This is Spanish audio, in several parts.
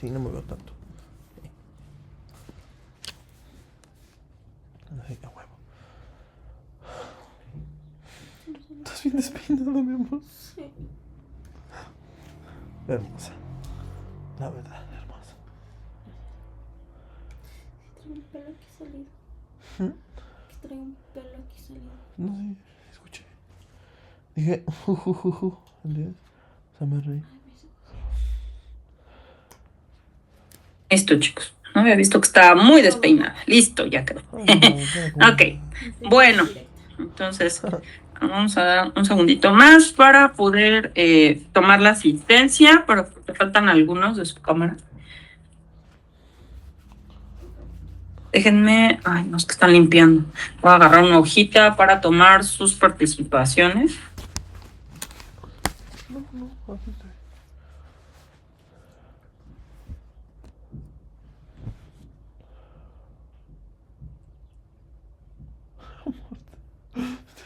Sí, no me veo tanto. Ay, a huevo. Estás bien despeinado, mi amor. Sí. Hermosa. La verdad, hermosa. Traigo un pelo aquí salido. Que traigo un pelo aquí salido. No sé, escuché. Dije, ¿entiendes? O sea, me reí. Ay, mis ojos. Listo, chicos. No había visto que estaba muy despeinada. Listo, ya quedó. Ok. Bueno, entonces vamos a dar un segundito más para poder tomar la asistencia, pero te faltan algunos de su cámara. Déjenme, ay, no, es que están limpiando. Voy a agarrar una hojita para tomar sus participaciones. No, así está.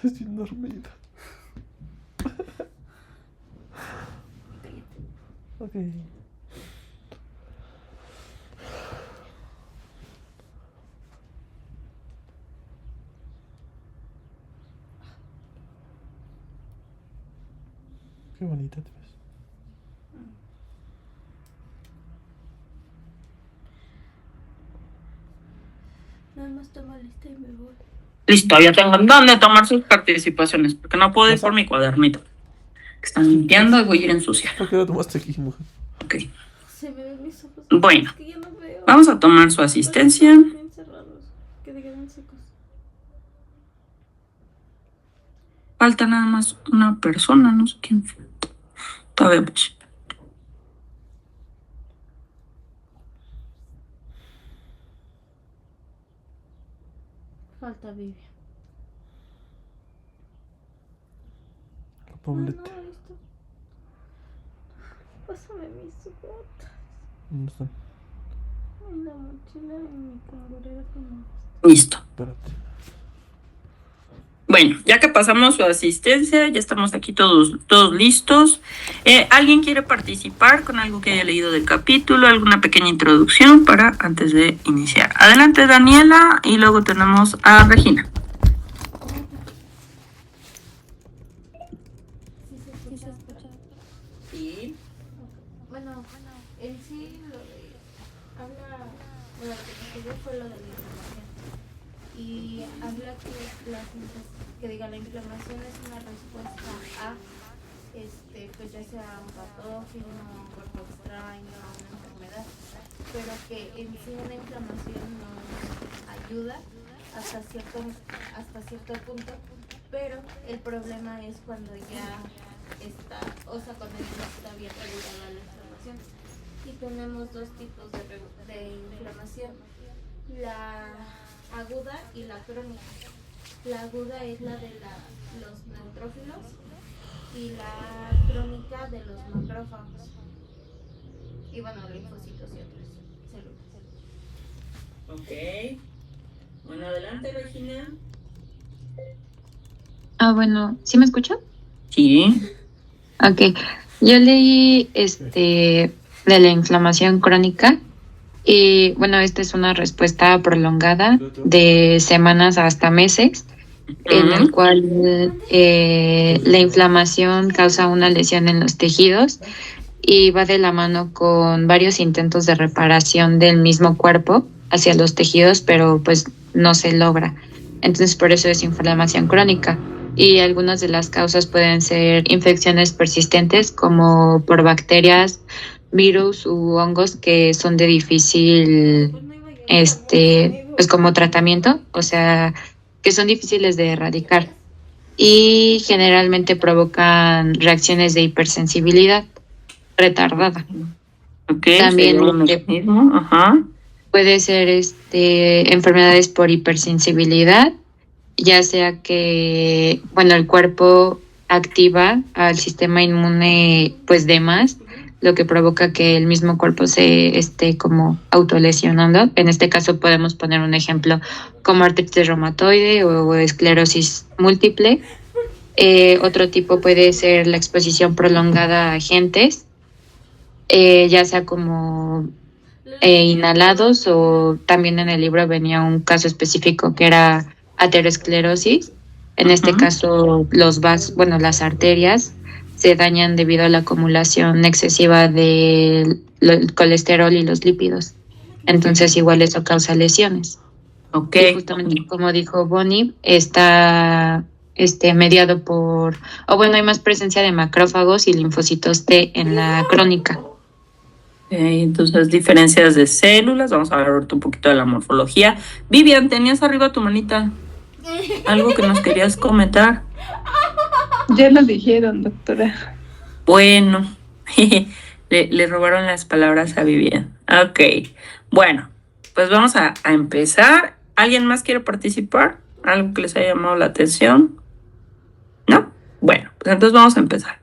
Estás bien dormida. Ok. Qué bonita te ves. Nada más toma lista y me voy. Listo, ya tengo dónde tomar sus participaciones, porque no puedo ir por mi cuadernito. Que están limpiando y voy a ir a ensuciar. ¿Por qué lo tomaste aquí, mujer? Ok. Se me ven mis ojos. Bueno, Es que ya no veo. vamos a tomar su asistencia. Están bien cerrados. Que digan secos. Falta nada más una persona, no sé quién falta. Todavía pues. Falta Vivian. La Paulette. No, esto. Pásame mis botas. ¿Dónde están? En la mochila y mi cangurera que no. Listo. Espérate. Bueno, ya que pasamos su asistencia, ya estamos aquí todos listos. ¿Alguien quiere participar con algo que haya leído del capítulo? ¿Alguna pequeña introducción para antes de iniciar? Adelante, Daniela, y luego tenemos a Regina. Sí se escucha. Sí. Bueno, en sí lo de habla, bueno, lo que me pidió fue lo de la inflamación y habla que la inflamación es una respuesta a pues ya sea un patógeno, un cuerpo extraño, una enfermedad, pero que en sí una inflamación nos ayuda hasta cierto punto, pero el problema es cuando ya está, o sea, cuando ya está bien regulada la inflamación. Y tenemos dos tipos de inflamación, la aguda y la crónica. La aguda es la de los neutrófilos y la crónica de los macrófagos. Y bueno, linfocitos y otras células. Ok. Bueno, adelante, Regina. Bueno, ¿sí me escucho? Sí. Ok. Yo leí de la inflamación crónica y bueno, esta es una respuesta prolongada de semanas hasta meses, en el cual la inflamación causa una lesión en los tejidos y va de la mano con varios intentos de reparación del mismo cuerpo hacia los tejidos, pero pues no se logra. Entonces por eso es inflamación crónica. Y algunas de las causas pueden ser infecciones persistentes como por bacterias, virus u hongos que son de difícil pues como tratamiento, o sea, que son difíciles de erradicar y generalmente provocan reacciones de hipersensibilidad retardada. Okay, también ajá. puede ser enfermedades por hipersensibilidad, ya sea que bueno, el cuerpo activa al sistema inmune pues de más, lo que provoca que el mismo cuerpo se esté como autolesionando. En este caso podemos poner un ejemplo como artritis reumatoide o esclerosis múltiple. Otro tipo puede ser la exposición prolongada a agentes, ya sea como inhalados, o también en el libro venía un caso específico que era aterosclerosis. En este caso, las arterias se dañan debido a la acumulación excesiva del colesterol y los lípidos. Entonces, igual eso causa lesiones. Ok. Y justamente como dijo Bonnie, está mediado hay más presencia de macrófagos y linfocitos T en la crónica. Entonces, diferencias de células. Vamos a ver ahorita un poquito de la morfología. Vivian, tenías arriba tu manita. ¿Algo que nos querías comentar? Ya lo dijeron, doctora. Bueno, le robaron las palabras a Vivian. Ok, bueno, pues vamos a empezar. ¿Alguien más quiere participar? ¿Algo que les haya llamado la atención? ¿No? Bueno, pues entonces vamos a empezar.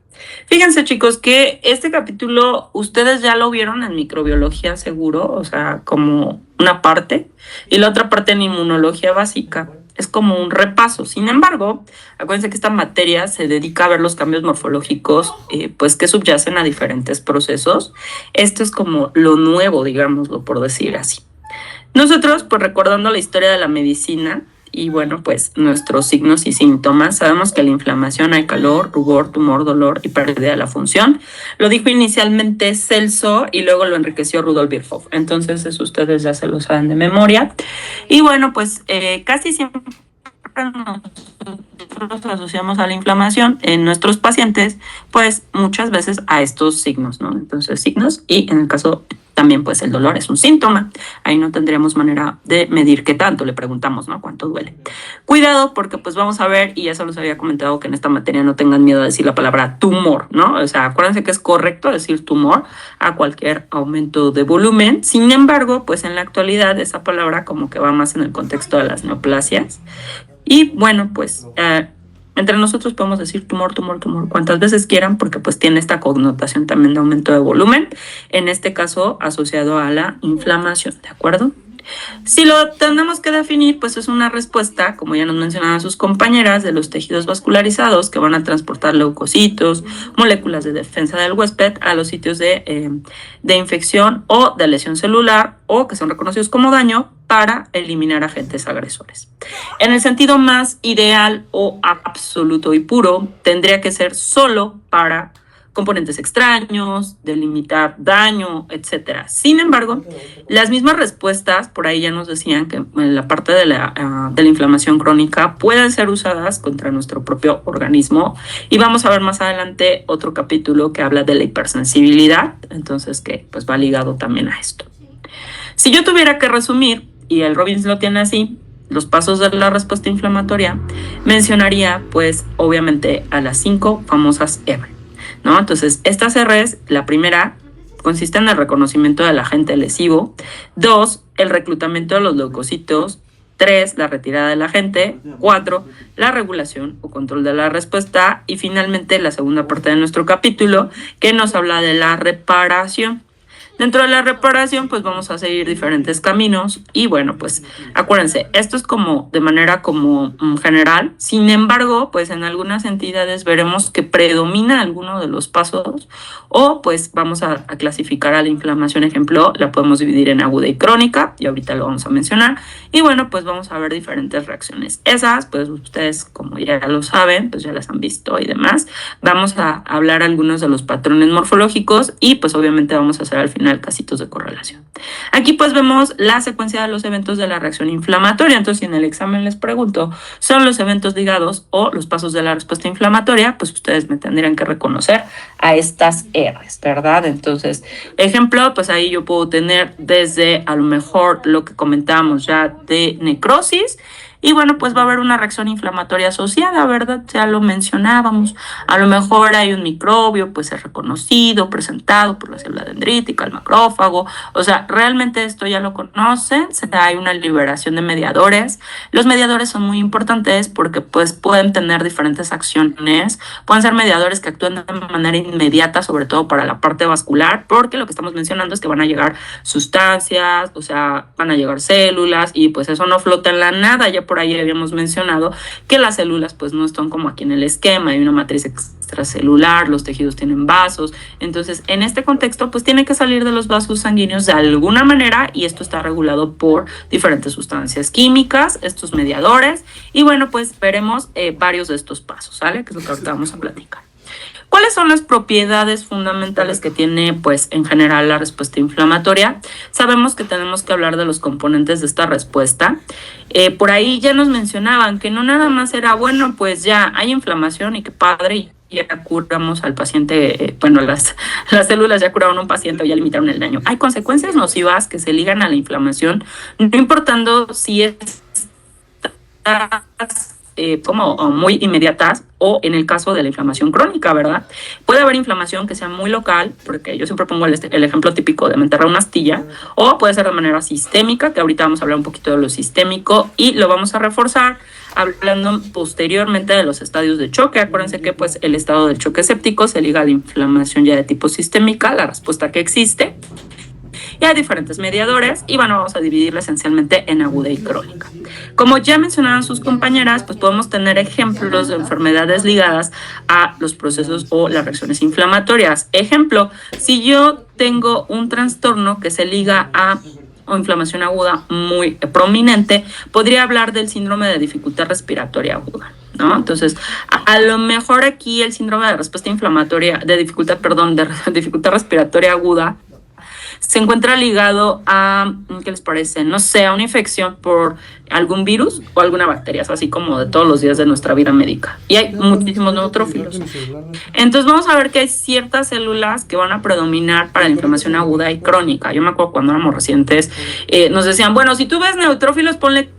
Fíjense, chicos, que este capítulo ustedes ya lo vieron en microbiología seguro, o sea, como una parte, y la otra parte en inmunología básica. Es como un repaso. Sin embargo, acuérdense que esta materia se dedica a ver los cambios morfológicos pues que subyacen a diferentes procesos. Esto es como lo nuevo, digámoslo por decir así. Nosotros, pues recordando la historia de la medicina y bueno, pues nuestros signos y síntomas, sabemos que la inflamación hay calor, rubor, tumor, dolor y pérdida de la función. Lo dijo inicialmente Celso y luego lo enriqueció Rudolf Virchow. Entonces, eso ustedes ya se lo saben de memoria. Y bueno, pues casi siempre nosotros asociamos a la inflamación en nuestros pacientes, pues muchas veces a estos signos, ¿no? Entonces, signos, y en el caso también, pues el dolor es un síntoma. Ahí no tendríamos manera de medir qué tanto, le preguntamos, ¿no? ¿Cuánto duele? Cuidado, porque pues vamos a ver, y ya se los había comentado, que en esta materia no tengan miedo a decir la palabra tumor, ¿no? O sea, acuérdense que es correcto decir tumor a cualquier aumento de volumen. Sin embargo, pues en la actualidad esa palabra como que va más en el contexto de las neoplasias. Y bueno, pues entre nosotros podemos decir tumor, tumor, tumor, cuantas veces quieran, porque pues tiene esta connotación también de aumento de volumen, en este caso asociado a la inflamación, ¿de acuerdo? Si lo tenemos que definir, pues es una respuesta, como ya nos mencionaban sus compañeras, de los tejidos vascularizados que van a transportar leucocitos, moléculas de defensa del huésped a los sitios de infección o de lesión celular, o que son reconocidos como daño, para eliminar agentes agresores. En el sentido más ideal o absoluto y puro, tendría que ser solo para componentes extraños, delimitar daño, etcétera. Sin embargo, las mismas respuestas, por ahí ya nos decían que en la parte de la inflamación crónica pueden ser usadas contra nuestro propio organismo, y vamos a ver más adelante otro capítulo que habla de la hipersensibilidad, entonces que pues va ligado también a esto. Si yo tuviera que resumir, y el Robbins lo tiene así, los pasos de la respuesta inflamatoria, mencionaría pues obviamente a las 5 famosas R, ¿no? Entonces, estas R's, la primera consiste en el reconocimiento del agente lesivo, 2, el reclutamiento de los leucocitos, 3, la retirada del agente, 4, la regulación o control de la respuesta, y finalmente la segunda parte de nuestro capítulo, que nos habla de la reparación. Dentro de la reparación, pues vamos a seguir diferentes caminos, y bueno, pues acuérdense, esto es como de manera como general. Sin embargo, pues en algunas entidades veremos que predomina alguno de los pasos, o pues vamos a clasificar a la inflamación. Ejemplo, la podemos dividir en aguda y crónica, y ahorita lo vamos a mencionar, y bueno, pues vamos a ver diferentes reacciones. Esas, pues ustedes como ya lo saben, pues ya las han visto y demás. Vamos a hablar algunos de los patrones morfológicos, y pues obviamente vamos a hacer al final casitos de correlación. Aquí pues vemos la secuencia de los eventos de la reacción inflamatoria. Entonces, si en el examen les pregunto, ¿son los eventos ligados o los pasos de la respuesta inflamatoria? Pues ustedes me tendrían que reconocer a estas R's, ¿verdad? Entonces, ejemplo, pues ahí yo puedo tener desde a lo mejor lo que comentábamos ya de necrosis, y bueno, pues va a haber una reacción inflamatoria asociada, ¿verdad? Ya lo mencionábamos. A lo mejor hay un microbio, pues es reconocido, presentado por la célula dendrítica, el macrófago. O sea, realmente esto ya lo conocen. Hay una liberación de mediadores. Los mediadores son muy importantes porque pues pueden tener diferentes acciones. Pueden ser mediadores que actúan de manera inmediata, sobre todo para la parte vascular, porque lo que estamos mencionando es que van a llegar sustancias, o sea, van a llegar células, y pues eso no flota en la nada. Ya por por ahí habíamos mencionado que las células pues no están como aquí en el esquema, hay una matriz extracelular, los tejidos tienen vasos, entonces en este contexto pues tiene que salir de los vasos sanguíneos de alguna manera y esto está regulado por diferentes sustancias químicas, estos mediadores, y bueno, pues veremos varios de estos pasos, ¿sale? Que es lo que ahorita vamos a platicar. ¿Cuáles son las propiedades fundamentales que tiene, pues, en general la respuesta inflamatoria? Sabemos que tenemos que hablar de los componentes de esta respuesta. Por ahí ya nos mencionaban que no nada más era, bueno, pues ya hay inflamación y qué padre, y ya curamos al paciente, bueno, las células ya curaron a un paciente o ya limitaron el daño. Hay consecuencias nocivas que se ligan a la inflamación, no importando si es como muy inmediatas o en el caso de la inflamación crónica, ¿verdad? Puede haber inflamación que sea muy local, porque yo siempre pongo el ejemplo típico de me enterrar una astilla, o puede ser de manera sistémica, que ahorita vamos a hablar un poquito de lo sistémico y lo vamos a reforzar hablando posteriormente de los estadios de choque. Acuérdense que pues el estado del choque séptico se liga a la inflamación ya de tipo sistémica, la respuesta que existe. Y hay diferentes mediadores y bueno, vamos a dividirla esencialmente en aguda y crónica. Como ya mencionaban sus compañeras, pues podemos tener ejemplos de enfermedades ligadas a los procesos o las reacciones inflamatorias. Ejemplo, si yo tengo un trastorno que se liga a o inflamación aguda muy prominente, podría hablar del síndrome de dificultad respiratoria aguda, ¿no? Entonces, a lo mejor aquí el síndrome de respuesta inflamatoria, de dificultad respiratoria aguda, se encuentra ligado a, ¿qué les parece? No sé, a una infección por algún virus o alguna bacteria, así como de todos los días de nuestra vida médica. Y hay muchísimos neutrófilos. Entonces vamos a ver que hay ciertas células que van a predominar para la inflamación aguda y crónica. Yo me acuerdo cuando éramos recientes, nos decían, bueno, si tú ves neutrófilos, ponle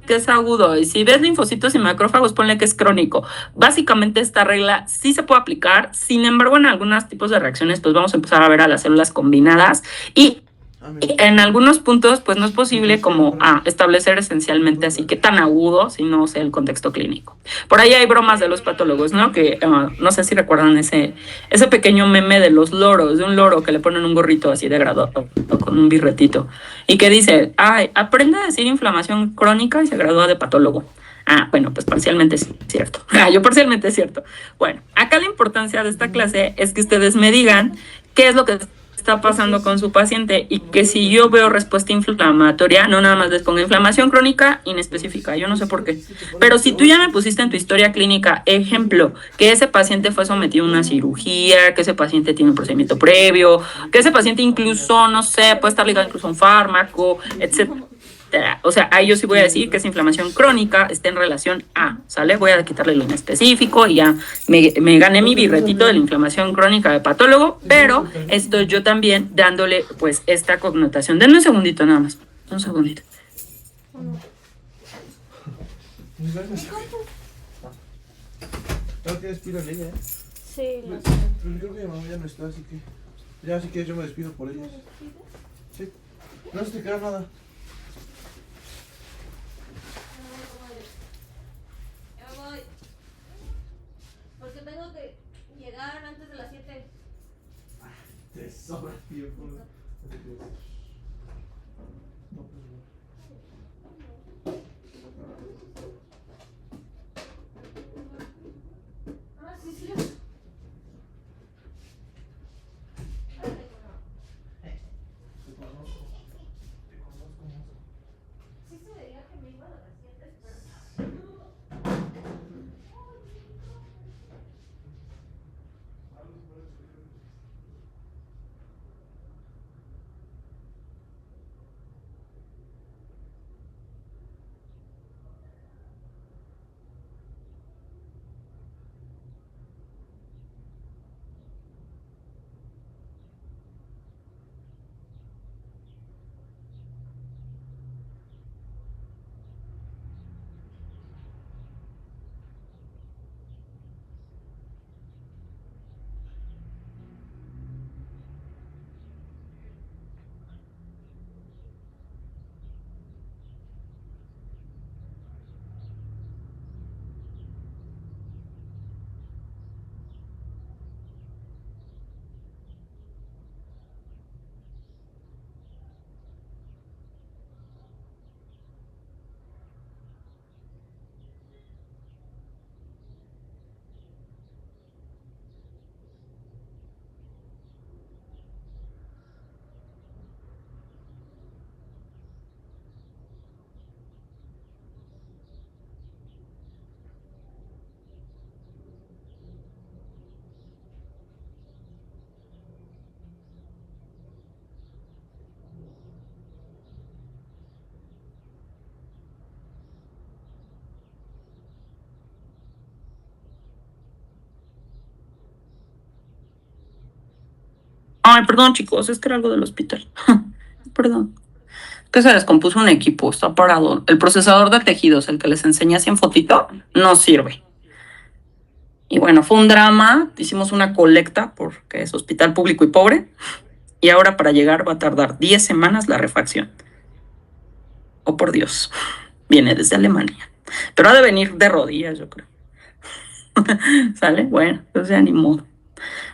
que es agudo, y si ves linfocitos y macrófagos, ponle que es crónico. Básicamente esta regla sí se puede aplicar, sin embargo en algunos tipos de reacciones pues vamos a empezar a ver a las células combinadas y en algunos puntos pues no es posible como establecer esencialmente así que tan agudo si no sé el contexto clínico. Por ahí hay bromas de los patólogos, ¿no? Que no sé si recuerdan ese pequeño meme de los loros, de un loro que le ponen un gorrito así de graduado con un birretito y que dice, ay, aprende a decir inflamación crónica y se gradúa de patólogo. Bueno, pues parcialmente es cierto. Yo parcialmente es cierto. Bueno, acá la importancia de esta clase es que ustedes me digan qué es lo que está pasando con su paciente y que si yo veo respuesta inflamatoria, no nada más les ponga inflamación crónica inespecífica, yo no sé por qué, pero si tú ya me pusiste en tu historia clínica, ejemplo, que ese paciente fue sometido a una cirugía, que ese paciente tiene un procedimiento previo, que ese paciente incluso, no sé, puede estar ligado incluso a un fármaco, etcétera. O sea, ahí yo sí voy a decir que esa inflamación crónica está en relación a, ¿sale? Voy a quitarle lo inespecífico y ya me gané mi birretito de la inflamación crónica de patólogo, pero estoy yo también dándole pues esta connotación. Denme un segundito nada más, un segundito. ¿No tienes pila en ella, eh? Sí, Pero creo que mi mamá ya no está, así que ya si quieres yo me despido por ellos. Sí, no se te queda nada. Porque tengo que llegar antes de las 7. Te sobra tiempo. Sí, sí. Sí se veía que me iba a las 7, pero... Ay, perdón, chicos, es que era algo del hospital. Perdón. Que se descompuso un equipo, está parado. El procesador de tejidos, el que les enseñé así en fotito, no sirve. Y bueno, fue un drama. Hicimos una colecta porque es hospital público y pobre. Y ahora para llegar va a tardar 10 semanas la refacción. Oh, por Dios. Viene desde Alemania. Pero ha de venir de rodillas, yo creo. ¿Sale? Bueno, pues ya ni modo.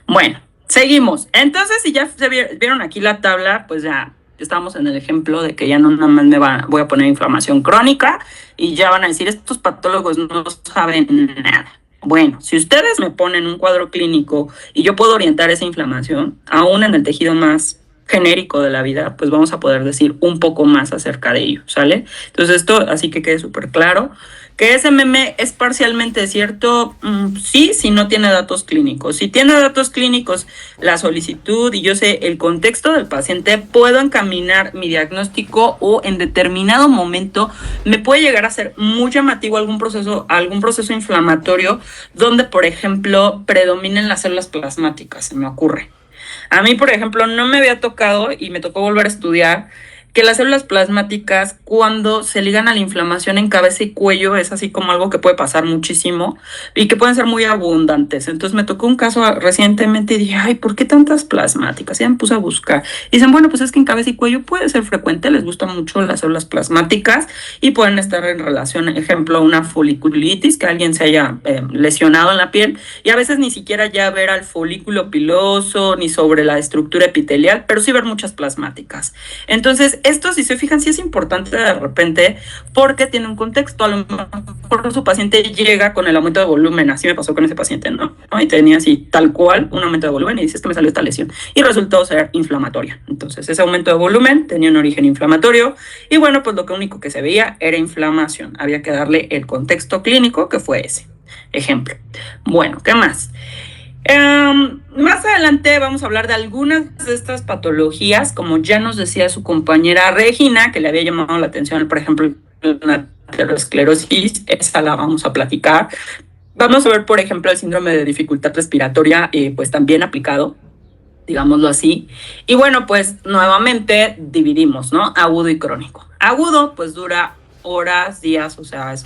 Bueno, seguimos. Entonces, si ya se vieron aquí la tabla, pues ya estamos en el ejemplo de que ya no nada más voy a poner inflamación crónica y ya van a decir, estos patólogos no saben nada. Bueno, si ustedes me ponen un cuadro clínico y yo puedo orientar esa inflamación, aún en el tejido más genérico de la vida, pues vamos a poder decir un poco más acerca de ello, ¿sale? Entonces esto, así que quede súper claro. ¿Que ese meme es parcialmente cierto? Sí, si no tiene datos clínicos. Si tiene datos clínicos, la solicitud y yo sé el contexto del paciente, puedo encaminar mi diagnóstico o en determinado momento me puede llegar a ser muy llamativo algún proceso inflamatorio donde, por ejemplo, predominen las células plasmáticas, se me ocurre. A mí, por ejemplo, no me había tocado y me tocó volver a estudiar que las células plasmáticas, cuando se ligan a la inflamación en cabeza y cuello, es así como algo que puede pasar muchísimo y que pueden ser muy abundantes. Entonces me tocó un caso recientemente y dije, ay, ¿por qué tantas plasmáticas? Y ya me puse a buscar. Y dicen, bueno, pues es que en cabeza y cuello puede ser frecuente, les gustan mucho las células plasmáticas y pueden estar en relación, ejemplo, una foliculitis, que alguien se haya lesionado en la piel y a veces ni siquiera ya ver al folículo piloso ni sobre la estructura epitelial, pero sí ver muchas plasmáticas. Entonces, esto, si se fijan, sí es importante de repente porque tiene un contexto. A lo mejor su paciente llega con el aumento de volumen, así me pasó con ese paciente, ¿no? Y tenía así tal cual un aumento de volumen y dice, es que me salió esta lesión. Y resultó ser inflamatoria. Entonces, ese aumento de volumen tenía un origen inflamatorio y bueno, pues lo único que se veía era inflamación. Había que darle el contexto clínico que fue ese. Ejemplo. Bueno, ¿qué más? Más adelante vamos a hablar de algunas de estas patologías, como ya nos decía su compañera Regina, que le había llamado la atención, por ejemplo, la aterosclerosis, esa la vamos a platicar. Vamos a ver, por ejemplo, el síndrome de dificultad respiratoria, pues también aplicado, digámoslo así. Y bueno, pues nuevamente dividimos, ¿no? Agudo y crónico. Agudo, pues dura horas, días, o sea, es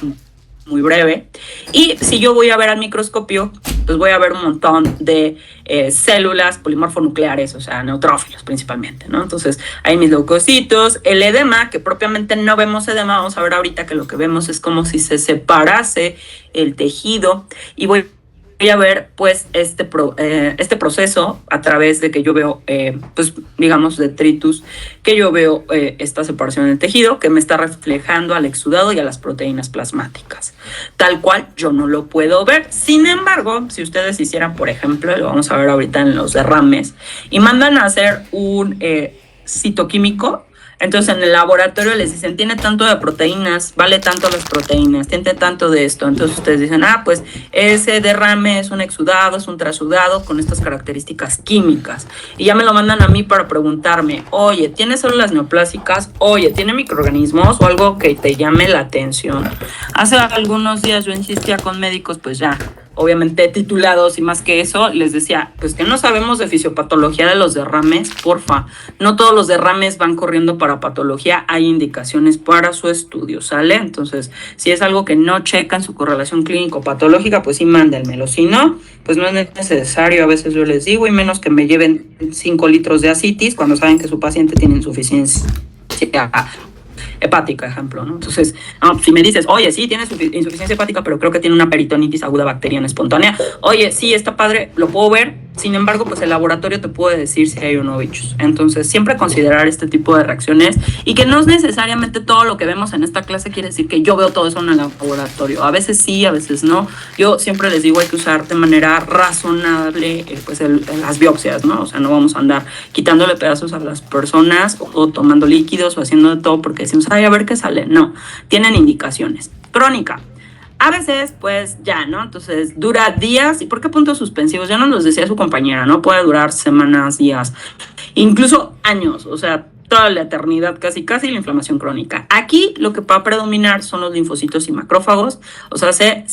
muy breve. Y si yo voy a ver al microscopio, pues voy a ver un montón de células polimorfonucleares, o sea, neutrófilos principalmente, ¿no? Entonces, hay mis leucocitos, el edema, que propiamente no vemos edema, vamos a ver ahorita que lo que vemos es como si se separase el tejido y voy a ver pues este proceso a través de que yo veo pues digamos detritus, que yo veo esta separación del tejido que me está reflejando al exudado y a las proteínas plasmáticas, tal cual yo no lo puedo ver. Sin embargo, si ustedes hicieran, por ejemplo, lo vamos a ver ahorita en los derrames, y mandan a hacer un citoquímico, entonces en el laboratorio les dicen, tiene tanto de proteínas, vale tanto las proteínas, tiene tanto de esto. Entonces ustedes dicen, pues ese derrame es un exudado, es un trasudado con estas características químicas. Y ya me lo mandan a mí para preguntarme, oye, ¿tiene células neoplásicas? Oye, ¿tiene microorganismos o algo que te llame la atención? Hace algunos días yo insistía con médicos, pues ya, obviamente titulados y más que eso, les decía, pues que no sabemos de fisiopatología de los derrames, porfa, no todos los derrames van corriendo para patología, hay indicaciones para su estudio, ¿sale? Entonces, si es algo que no checan su correlación clínico-patológica, pues sí, mándenmelo, si no, pues no es necesario, a veces yo les digo, y menos que me lleven 5 litros de ascitis cuando saben que su paciente tiene insuficiencia hepática, ejemplo, ¿no? Entonces, si me dices, oye, sí, tienes insuficiencia hepática, pero creo que tiene una peritonitis aguda bacteriana espontánea, oye, sí, está padre, lo puedo ver, sin embargo, pues el laboratorio te puede decir si hay o no bichos. Entonces, siempre considerar este tipo de reacciones y que no es necesariamente todo lo que vemos en esta clase quiere decir que yo veo todo eso en el laboratorio. A veces sí, a veces no. Yo siempre les digo, hay que usar de manera razonable pues las biopsias, ¿no? O sea, no vamos a andar quitándole pedazos a las personas o tomando líquidos o haciendo de todo porque decimos, a ver qué sale. No, tienen indicaciones. Crónica. A veces, pues ya, ¿no? Entonces, dura días. ¿Y por qué puntos suspensivos? Ya nos los decía su compañera, ¿no? Puede durar semanas, días, incluso años, o sea, toda la eternidad, casi la inflamación crónica. Aquí lo que va a predominar son los linfocitos y macrófagos, o sea, se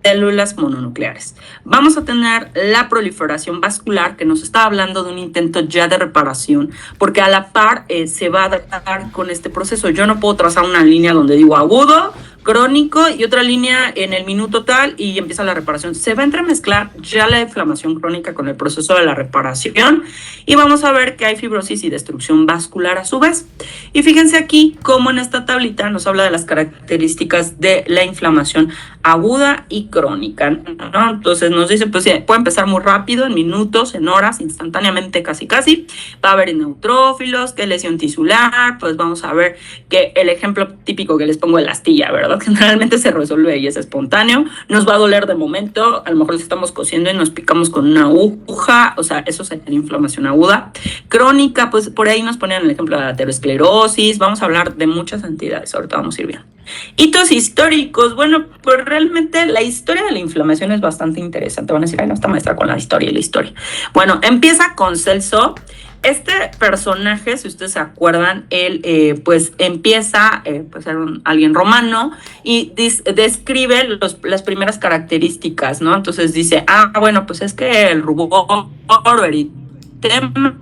células mononucleares. Vamos a tener la proliferación vascular, que nos está hablando de un intento ya de reparación, porque a la par se va a dar con este proceso. Yo no puedo trazar una línea donde digo agudo, crónico y otra línea en el minuto tal y empieza la reparación. Se va a entremezclar ya la inflamación crónica con el proceso de la reparación y vamos a ver que hay fibrosis y destrucción vascular a su vez. Y fíjense aquí cómo en esta tablita nos habla de las características de la inflamación aguda y crónica, ¿no? Entonces nos dice, pues puede empezar muy rápido, en minutos, en horas, instantáneamente, casi. Va a haber neutrófilos, que lesión tisular, pues vamos a ver que el ejemplo típico que les pongo es la astilla, ¿verdad? Generalmente se resuelve y es espontáneo. Nos va a doler de momento, a lo mejor si estamos cosiendo y nos picamos con una aguja, o sea, eso sería inflamación aguda. Crónica, pues por ahí nos ponen el ejemplo de la aterosclerosis. Vamos a hablar de muchas entidades, ahorita vamos a ir viendo. Hitos históricos, bueno, pues realmente la historia de la inflamación es bastante interesante. Van a decir, ay, no, esta maestra con la historia y la historia. Bueno, empieza con Celso. Este personaje, si ustedes se acuerdan, él pues empieza, pues era alguien romano y describe las primeras características, ¿no? Entonces dice, bueno, pues es que el rubor, eritema,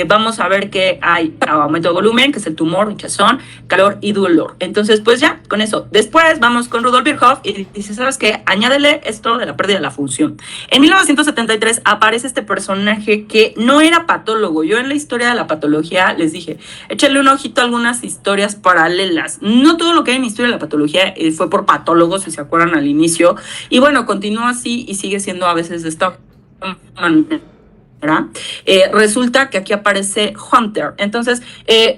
vamos a ver que hay aumento de volumen, que es el tumor, hinchazón, calor y dolor. Entonces, pues ya, con eso. Después vamos con Rudolf Virchow y dice, ¿sabes qué? Añádele esto de la pérdida de la función. En 1973 aparece este personaje que no era patólogo. Yo en la historia de la patología les dije, échale un ojito a algunas historias paralelas. No todo lo que hay en historia de la patología fue por patólogos, si se acuerdan al inicio. Y bueno, continúa así y sigue siendo a veces de esta manera. Resulta que aquí aparece Hunter. Entonces,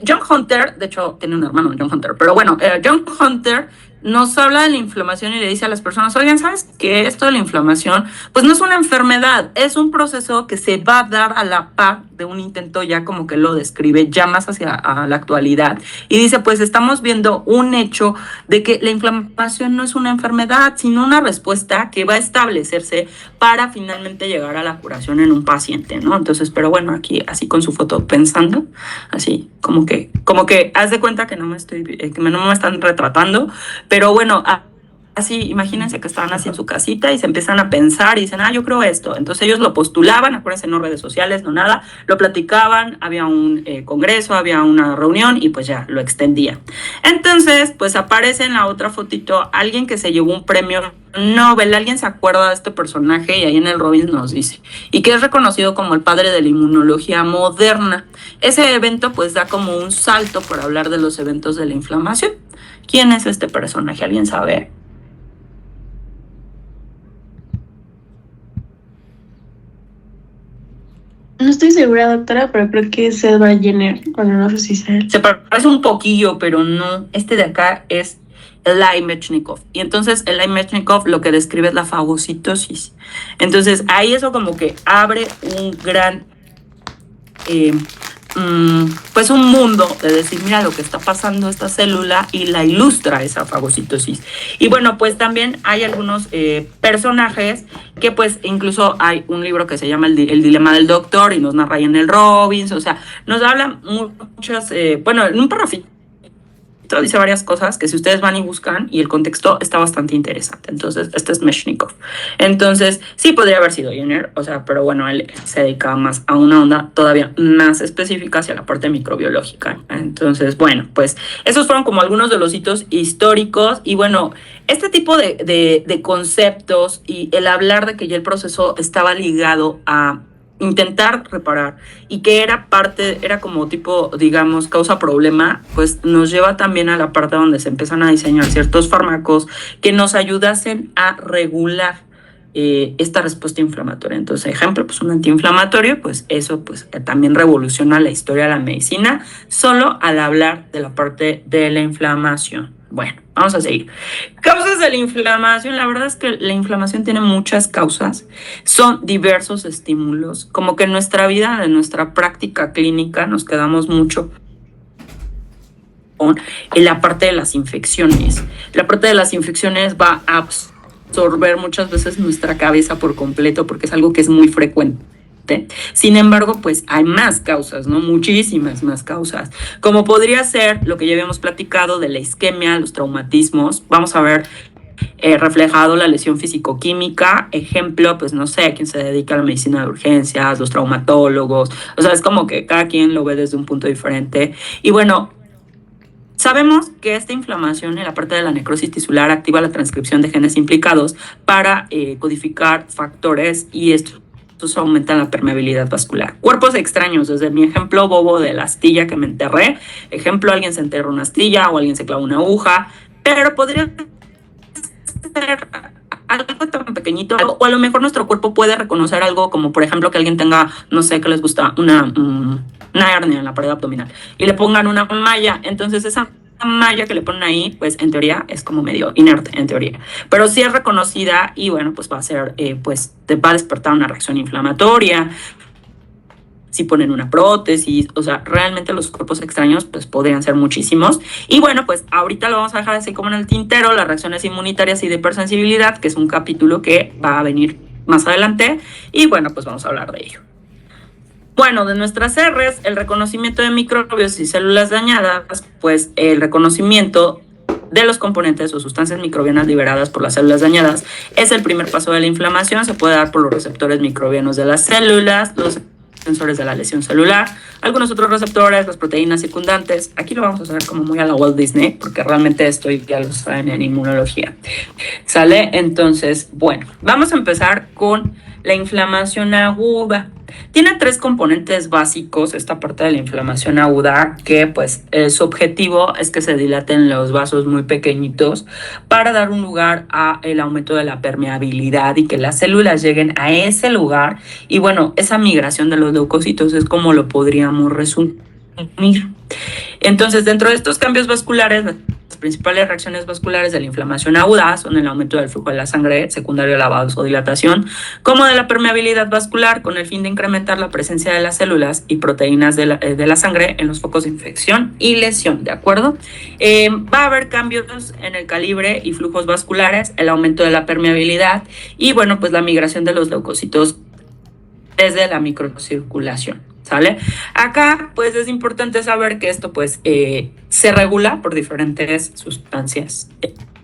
John Hunter, de hecho, tiene un hermano, John Hunter, pero bueno, John Hunter nos habla de la inflamación y le dice a las personas, oigan, ¿sabes qué? Esto de la inflamación, pues no es una enfermedad, es un proceso que se va a dar a la par de un intento, ya como que lo describe, ya más hacia la actualidad. Y dice, pues estamos viendo un hecho de que la inflamación no es una enfermedad, sino una respuesta que va a establecerse para finalmente llegar a la curación en un paciente, ¿no? Entonces, pero bueno, aquí así con su foto pensando, así como que haz de cuenta que no me están retratando, pero bueno, así, imagínense que estaban así en su casita y se empiezan a pensar y dicen, yo creo esto. Entonces ellos lo postulaban, acuérdense, no redes sociales, no nada, lo platicaban, había un congreso, había una reunión y pues ya lo extendían. Entonces, pues aparece en la otra fotito alguien que se llevó un premio Nobel. Alguien se acuerda de este personaje y ahí en el Robbins nos dice, y que es reconocido como el padre de la inmunología moderna. Ese evento pues da como un salto para hablar de los eventos de la inflamación. ¿Quién es este personaje? ¿Alguien sabe? No estoy segura, doctora, pero creo que es Edward Jenner. Bueno, no sé si sea él. Se parece un poquillo, pero no. Este de acá es Eli Mechnikov. Y entonces Eli Mechnikov lo que describe es la fagocitosis. Entonces ahí eso como que abre un gran pues un mundo de decir, mira lo que está pasando esta célula, y la ilustra esa fagocitosis. Y bueno, pues también hay algunos personajes que pues incluso hay un libro que se llama El dilema del doctor y nos narra ahí en el Robbins, o sea, nos habla muchas, bueno, en un párrafito dice varias cosas que si ustedes van y buscan, y el contexto está bastante interesante. Entonces, este es Mechnikov. Entonces, sí podría haber sido Jenner, o sea, pero bueno, él se dedicaba más a una onda todavía más específica hacia la parte microbiológica. Entonces, bueno, pues esos fueron como algunos de los hitos históricos. Y bueno, este tipo de conceptos y el hablar de que ya el proceso estaba ligado a intentar reparar y que era como tipo, digamos, causa-problema, pues nos lleva también a la parte donde se empiezan a diseñar ciertos fármacos que nos ayudasen a regular esta respuesta inflamatoria. Entonces, ejemplo, pues un antiinflamatorio, pues eso pues también revoluciona la historia de la medicina, solo al hablar de la parte de la inflamación. Bueno, vamos a seguir. Causas de la inflamación. La verdad es que la inflamación tiene muchas causas. Son diversos estímulos. Como que en nuestra vida, en nuestra práctica clínica, nos quedamos mucho en la parte de las infecciones. La parte de las infecciones va a absorber muchas veces nuestra cabeza por completo, porque es algo que es muy frecuente. Sin embargo, pues hay más causas, ¿no? Muchísimas más causas. Como podría ser lo que ya habíamos platicado de la isquemia, los traumatismos. Vamos a ver reflejado la lesión físico-química. Ejemplo, pues no sé, quien se dedica a la medicina de urgencias, los traumatólogos, o sea, es como que cada quien lo ve desde un punto diferente. Y bueno, sabemos que esta inflamación en la parte de la necrosis tisular activa la transcripción de genes implicados para codificar factores y estos aumentan la permeabilidad vascular. Cuerpos extraños, desde mi ejemplo bobo de la astilla que me enterré, ejemplo, alguien se enterró una astilla o alguien se clavó una aguja, pero podría ser algo tan pequeñito, o a lo mejor nuestro cuerpo puede reconocer algo como, por ejemplo, que alguien tenga, no sé, que les gusta una hernia en la pared abdominal y le pongan una malla. Entonces esa malla que le ponen ahí, pues en teoría es como medio inerte, en teoría, pero sí es reconocida y bueno, pues va a ser, pues te va a despertar una reacción inflamatoria. Si ponen una prótesis, o sea, realmente los cuerpos extraños pues podrían ser muchísimos. Y bueno, pues ahorita lo vamos a dejar así como en el tintero, las reacciones inmunitarias y de hipersensibilidad, que es un capítulo que va a venir más adelante, y bueno, pues vamos a hablar de ello. Bueno, de nuestras R's, el reconocimiento de microbios y células dañadas, pues el reconocimiento de los componentes o sustancias microbianas liberadas por las células dañadas es el primer paso de la inflamación. Se puede dar por los receptores microbianos de las células, los sensores de la lesión celular, algunos otros receptores, las proteínas secundantes. Aquí lo vamos a hacer como muy a la Walt Disney, porque realmente esto ya lo saben en inmunología. ¿Sale? Entonces, bueno, vamos a empezar con la inflamación aguda. Tiene 3 componentes básicos esta parte de la inflamación aguda, que pues su objetivo es que se dilaten los vasos muy pequeñitos para dar un lugar a el aumento de la permeabilidad y que las células lleguen a ese lugar. Y bueno, esa migración de los leucocitos es como lo podríamos resumir. Entonces, dentro de estos cambios vasculares, las principales reacciones vasculares de la inflamación aguda son el aumento del flujo de la sangre, secundario a la vasodilatación, como de la permeabilidad vascular, con el fin de incrementar la presencia de las células y proteínas de la sangre en los focos de infección y lesión, ¿de acuerdo? Va a haber cambios en el calibre y flujos vasculares, el aumento de la permeabilidad y, bueno, pues la migración de los leucocitos desde la microcirculación. ¿Sale? Acá, pues es importante saber que esto, pues, se regula por diferentes sustancias,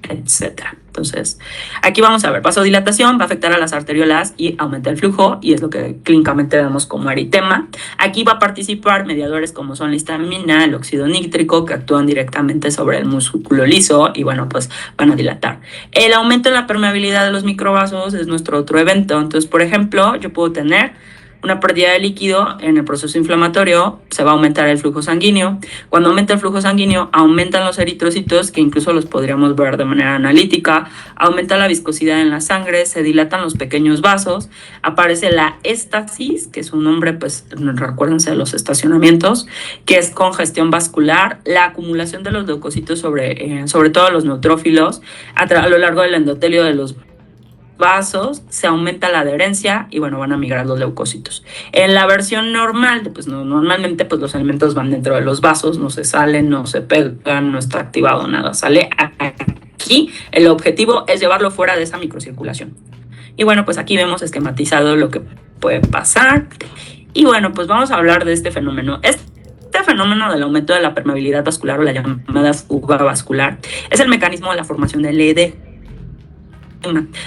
etcétera. Entonces, aquí vamos a ver, vasodilatación va a afectar a las arteriolas y aumenta el flujo, y es lo que clínicamente vemos como eritema. Aquí va a participar mediadores como son la histamina, el óxido nítrico, que actúan directamente sobre el músculo liso, y bueno, pues van a dilatar. El aumento en la permeabilidad de los microvasos es nuestro otro evento. Entonces, por ejemplo, yo puedo tener una pérdida de líquido en el proceso inflamatorio, se va a aumentar el flujo sanguíneo. Cuando aumenta el flujo sanguíneo, aumentan los eritrocitos, que incluso los podríamos ver de manera analítica, aumenta la viscosidad en la sangre, se dilatan los pequeños vasos, aparece la éstasis, que es un nombre, pues recuérdense de los estacionamientos, que es congestión vascular, la acumulación de los leucocitos sobre todo los neutrófilos a lo largo del endotelio de los vasos, se aumenta la adherencia y bueno, van a migrar los leucocitos. En la versión normal, pues normalmente pues los alimentos van dentro de los vasos, no se salen, no se pegan, no está activado nada, sale aquí. El objetivo es llevarlo fuera de esa microcirculación. Y bueno, pues aquí vemos esquematizado lo que puede pasar. Y bueno, pues vamos a hablar de este fenómeno. Este fenómeno del aumento de la permeabilidad vascular o la llamada fuga vascular es el mecanismo de la formación del edema.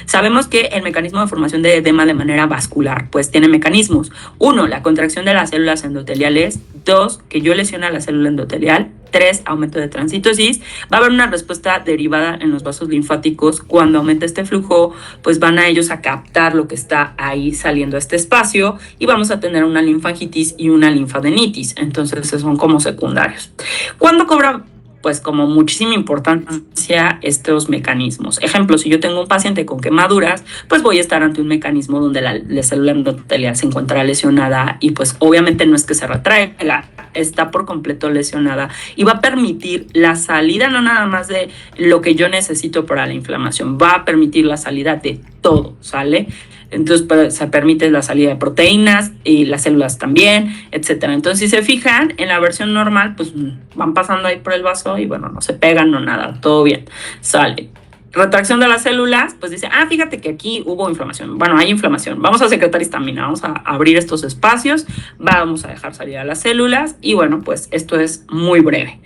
Sabemos que el mecanismo de formación de edema de manera vascular pues tiene mecanismos. 1, la contracción de las células endoteliales. 2, que yo lesiona la célula endotelial. 3, aumento de transitosis. Va a haber una respuesta derivada en los vasos linfáticos. Cuando aumenta este flujo, pues van a ellos a captar lo que está ahí saliendo a este espacio y vamos a tener una linfangitis y una linfadenitis. Entonces son como secundarios. ¿Cuándo cobra pues como muchísima importancia estos mecanismos? Ejemplo, si yo tengo un paciente con quemaduras, pues voy a estar ante un mecanismo donde la célula endotelial se encuentra lesionada y pues obviamente no es que se retraiga, está por completo lesionada y va a permitir la salida no nada más de lo que yo necesito para la inflamación, va a permitir la salida de todo, ¿sale? Entonces se permite la salida de proteínas y las células también, etcétera. Entonces, si se fijan, en la versión normal, pues van pasando ahí por el vaso y bueno, no se pegan, no nada, todo bien, sale. Retracción de las células, pues dice, fíjate que aquí hubo inflamación. Bueno, hay inflamación, vamos a secretar histamina, vamos a abrir estos espacios, vamos a dejar salir a las células y bueno, pues esto es muy breve.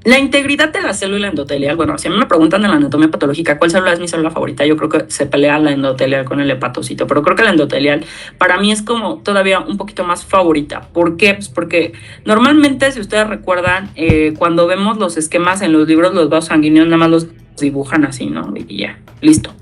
La integridad de la célula endotelial, bueno, si a mí me preguntan en la anatomía patológica cuál célula es mi célula favorita, yo creo que se pelea la endotelial con el hepatocito, pero creo que la endotelial para mí es como todavía un poquito más favorita. ¿Por qué? Pues porque normalmente, si ustedes recuerdan, cuando vemos los esquemas en los libros, los vasos sanguíneos nada más los dibujan así, ¿no? Y ya, listo.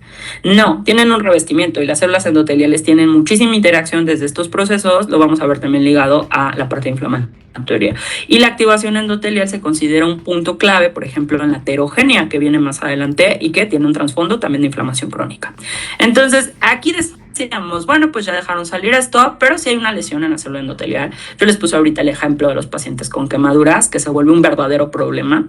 No, tienen un revestimiento y las células endoteliales tienen muchísima interacción desde estos procesos, lo vamos a ver también ligado a la parte inflamatoria. Y la activación endotelial se considera un punto clave, por ejemplo, en la heterogenia, que viene más adelante y que tiene un trasfondo también de inflamación crónica. Entonces, aquí decíamos, bueno, pues ya dejaron salir esto, pero si hay una lesión en la célula endotelial, yo les puse ahorita el ejemplo de los pacientes con quemaduras, que se vuelve un verdadero problema.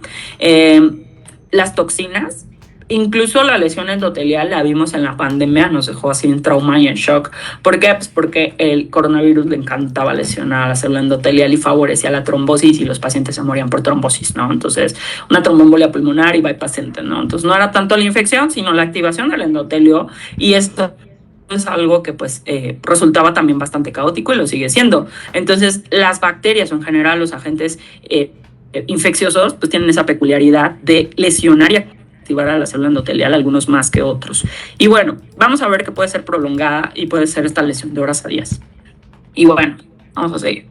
Las toxinas, incluso la lesión endotelial la vimos en la pandemia, nos dejó así en trauma y en shock. ¿Por qué? Pues porque el coronavirus le encantaba lesionar a la célula endotelial y favorecía la trombosis y los pacientes se morían por trombosis, ¿no? Entonces, una tromboembolia pulmonar y bypass paciente, ¿no? Entonces, no era tanto la infección, sino la activación del endotelio, y esto es algo que pues resultaba también bastante caótico y lo sigue siendo. Entonces, las bacterias o en general los agentes infecciosos pues tienen esa peculiaridad de lesionar y activar a la célula endotelial, algunos más que otros. Y bueno, vamos a ver que puede ser prolongada y puede ser esta lesión de horas a días. Y bueno, vamos a seguir.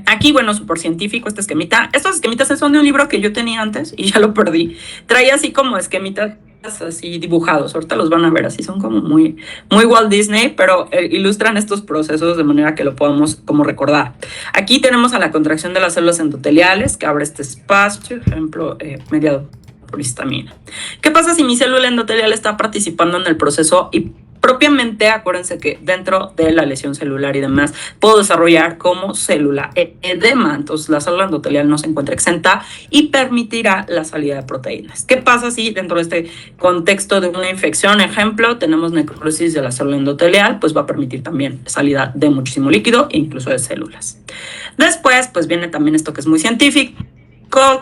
Aquí, bueno, súper científico este esquemita. Estos esquemitas son de un libro que yo tenía antes y ya lo perdí. Traía así como esquemitas así dibujados, ahorita los van a ver así, son como muy Walt Disney, pero ilustran estos procesos de manera que lo podamos como recordar. Aquí tenemos a la contracción de las células endoteliales que abre este espacio, ejemplo, mediado por histamina. ¿Qué pasa si mi célula endotelial está participando en el proceso y propiamente, acuérdense que dentro de la lesión celular y demás, puedo desarrollar como célula edema? Entonces, la célula endotelial no se encuentra exenta y permitirá la salida de proteínas. ¿Qué pasa si dentro de este contexto de una infección, ejemplo, tenemos necrosis de la célula endotelial? Pues va a permitir también salida de muchísimo líquido, incluso de células. Después, pues viene también esto que es muy científico,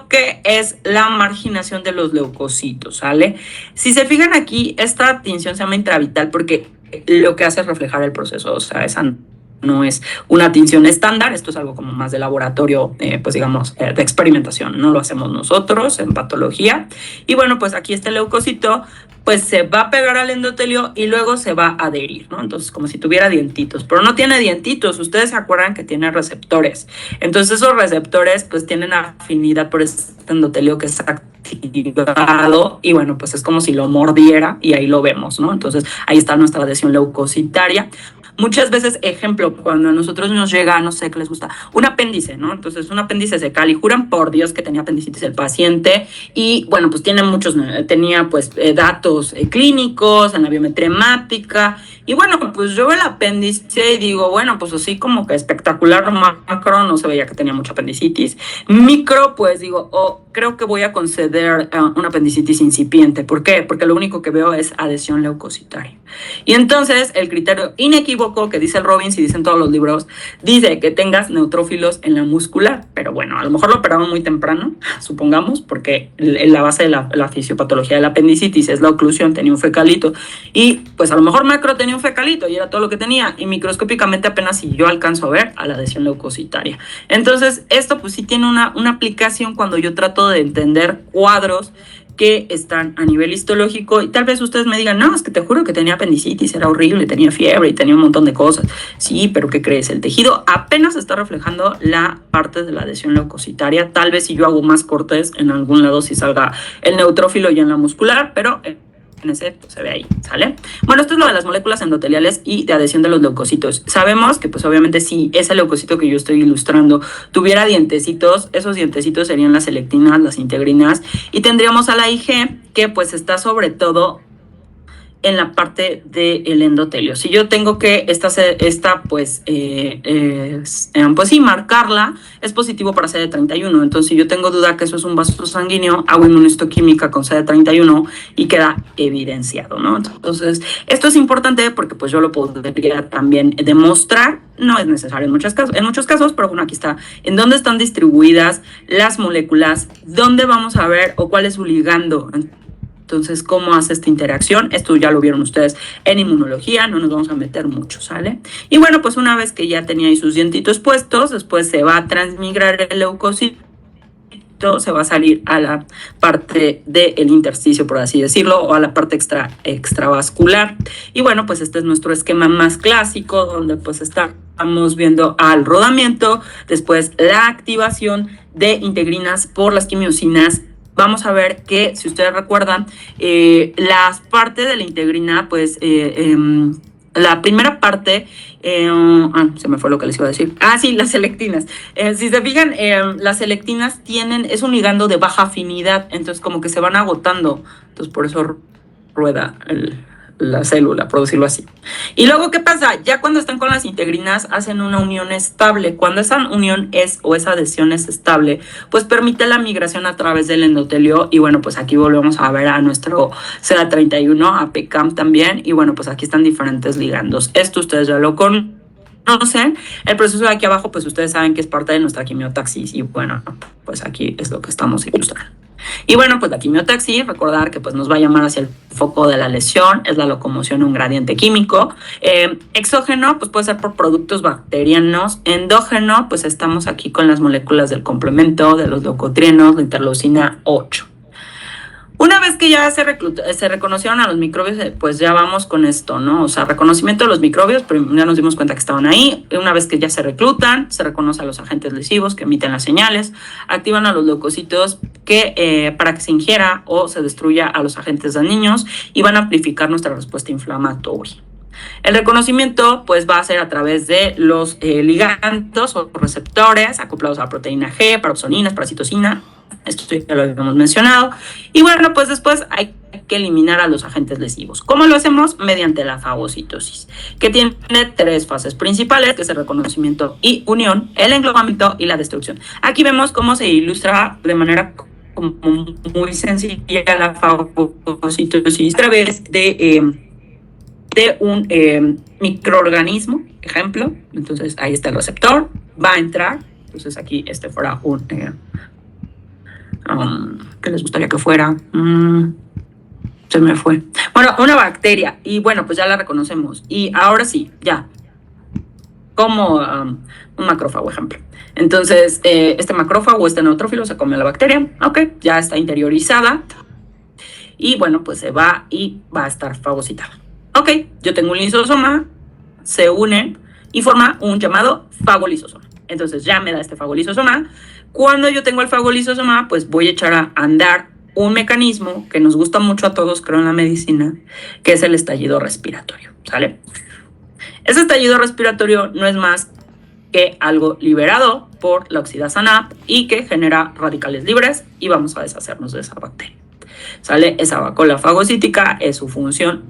que es la marginación de los leucocitos, ¿sale? Si se fijan aquí, esta tinción se llama intravital porque lo que hace es reflejar el proceso, o sea, esa no es una tinción estándar, esto es algo como más de laboratorio, pues digamos, de experimentación, no lo hacemos nosotros en patología. Y bueno, pues aquí este leucocito pues se va a pegar al endotelio y luego se va a adherir, ¿no? Entonces, como si tuviera dientitos, pero no tiene dientitos. Ustedes se acuerdan que tiene receptores. Entonces, esos receptores, pues, tienen afinidad por este endotelio que es activado y, bueno, pues es como si lo mordiera y ahí lo vemos, ¿no? Entonces, ahí está nuestra adhesión leucocitaria. Muchas veces, ejemplo, cuando a nosotros nos llega, no sé qué les gusta, un apéndice, ¿no? Entonces, un apéndice secal y juran por Dios que tenía apendicitis el paciente y, bueno, pues tenía pues datos clínicos en la biometría hemática y, bueno, pues yo veo el apéndice y digo, bueno, pues así como que espectacular, macro, no se veía que tenía mucha apendicitis. Micro, pues digo, creo que voy a conceder una apendicitis incipiente. ¿Por qué? Porque lo único que veo es adhesión leucocitaria. Y entonces, el criterio inequívoco que dice el Robbins y dicen todos los libros, dice que tengas neutrófilos en la muscular. Pero bueno, a lo mejor lo operaron muy temprano, supongamos, porque la base de la fisiopatología de la apendicitis es la oclusión, tenía un fecalito. Y pues a lo mejor macro tenía un fecalito y era todo lo que tenía. Y microscópicamente apenas si yo alcanzo a ver a la adhesión leucocitaria. Entonces, esto pues sí tiene una aplicación cuando yo trato de entender cuadros que están a nivel histológico y tal vez ustedes me digan, no, es que te juro que tenía apendicitis, era horrible, tenía fiebre y tenía un montón de cosas. Sí, pero ¿qué crees? El tejido apenas está reflejando la parte de la adhesión leucocitaria. Tal vez si yo hago más cortes en algún lado si salga el neutrófilo ya en la muscular, pero en ese pues, se ve ahí, ¿sale? Bueno, esto es lo de las moléculas endoteliales y de adhesión de los leucocitos. Sabemos que pues obviamente si ese leucocito que yo estoy ilustrando tuviera dientecitos, esos dientecitos serían las selectinas, las integrinas y tendríamos a la IG que pues está sobre todo en la parte del endotelio. Si yo tengo que pues sí, marcarla, es positivo para CD31. Entonces, si yo tengo duda que eso es un vaso sanguíneo, hago inmunistoquímica con CD31 y queda evidenciado, ¿no? Entonces, esto es importante porque pues yo lo podría también demostrar. No es necesario en muchos casos, pero bueno, aquí está. En dónde están distribuidas las moléculas, dónde vamos a ver o cuál es su ligando. Entonces, ¿cómo hace esta interacción? Esto ya lo vieron ustedes en inmunología, no nos vamos a meter mucho, ¿sale? Y bueno, pues una vez que ya tenía ahí sus dientitos puestos, después se va a transmigrar el leucocito se va a salir a la parte del intersticio, por así decirlo, o a la parte extravascular. Y bueno, pues este es nuestro esquema más clásico, donde pues estamos viendo al rodamiento, después la activación de integrinas por las quimiosinas. Vamos a ver que, si ustedes recuerdan, las partes de la integrina, pues la primera parte, se me fue lo que les iba a decir. Sí, las selectinas. Si se fijan, las selectinas es un ligando de baja afinidad, entonces como que se van agotando. Entonces por eso rueda la célula, por decirlo así. Y luego, ¿qué pasa? Ya cuando están con las integrinas, hacen una unión estable. Cuando esa unión esa adhesión es estable, pues permite la migración a través del endotelio. Y bueno, pues aquí volvemos a ver a nuestro CD31, a PECAM también. Y bueno, pues aquí están diferentes ligandos. Esto ustedes ya lo conocen. El proceso de aquí abajo, pues ustedes saben que es parte de nuestra quimiotaxis. Y bueno, pues aquí es lo que estamos ilustrando. Y bueno, pues la quimiotaxis, recordar que pues nos va a llamar hacia el foco de la lesión, es la locomoción a un gradiente químico. Exógeno, pues puede ser por productos bacterianos. Endógeno, pues estamos aquí con las moléculas del complemento, de los leucotrienos, la interleucina 8. Una vez que ya se reconocieron a los microbios, pues ya vamos con esto, ¿no? O sea, reconocimiento de los microbios, pero ya nos dimos cuenta que estaban ahí. Una vez que ya se reclutan, se reconoce a los agentes lesivos que emiten las señales, activan a los leucocitos para que se ingiera o se destruya a los agentes dañinos y van a amplificar nuestra respuesta inflamatoria. El reconocimiento pues va a ser a través de los ligandos o receptores acoplados a la proteína G, peroxoninas, paracitocina. Esto ya lo habíamos mencionado. Y bueno, pues después hay que eliminar a los agentes lesivos. ¿Cómo lo hacemos? Mediante la fagocitosis, que tiene 3 fases principales, que es el reconocimiento y unión, el englobamiento y la destrucción. Aquí vemos cómo se ilustra de manera como muy sencilla la fagocitosis a través de un microorganismo, ejemplo. Entonces ahí está el receptor, va a entrar. Entonces aquí fuera un ¿qué les gustaría que fuera? Se me fue. Bueno, una bacteria. Y bueno, pues ya la reconocemos. Y ahora sí, ya. Como un macrófago, ejemplo. Entonces, este macrófago, este neutrófilo se come a la bacteria. Ok, ya está interiorizada. Y bueno, pues se va y va a estar fagocitada. Ok, yo tengo un lisosoma, se une y forma un llamado fagolisosoma. Entonces ya me da este fagolisosoma. Cuando yo tengo el fagolisosoma, pues voy a echar a andar un mecanismo que nos gusta mucho a todos, creo, en la medicina, que es el estallido respiratorio, ¿sale? Ese estallido respiratorio no es más que algo liberado por la oxidasa NAP y que genera radicales libres y vamos a deshacernos de esa bacteria, ¿sale? Esa vacuola fagocítica es su función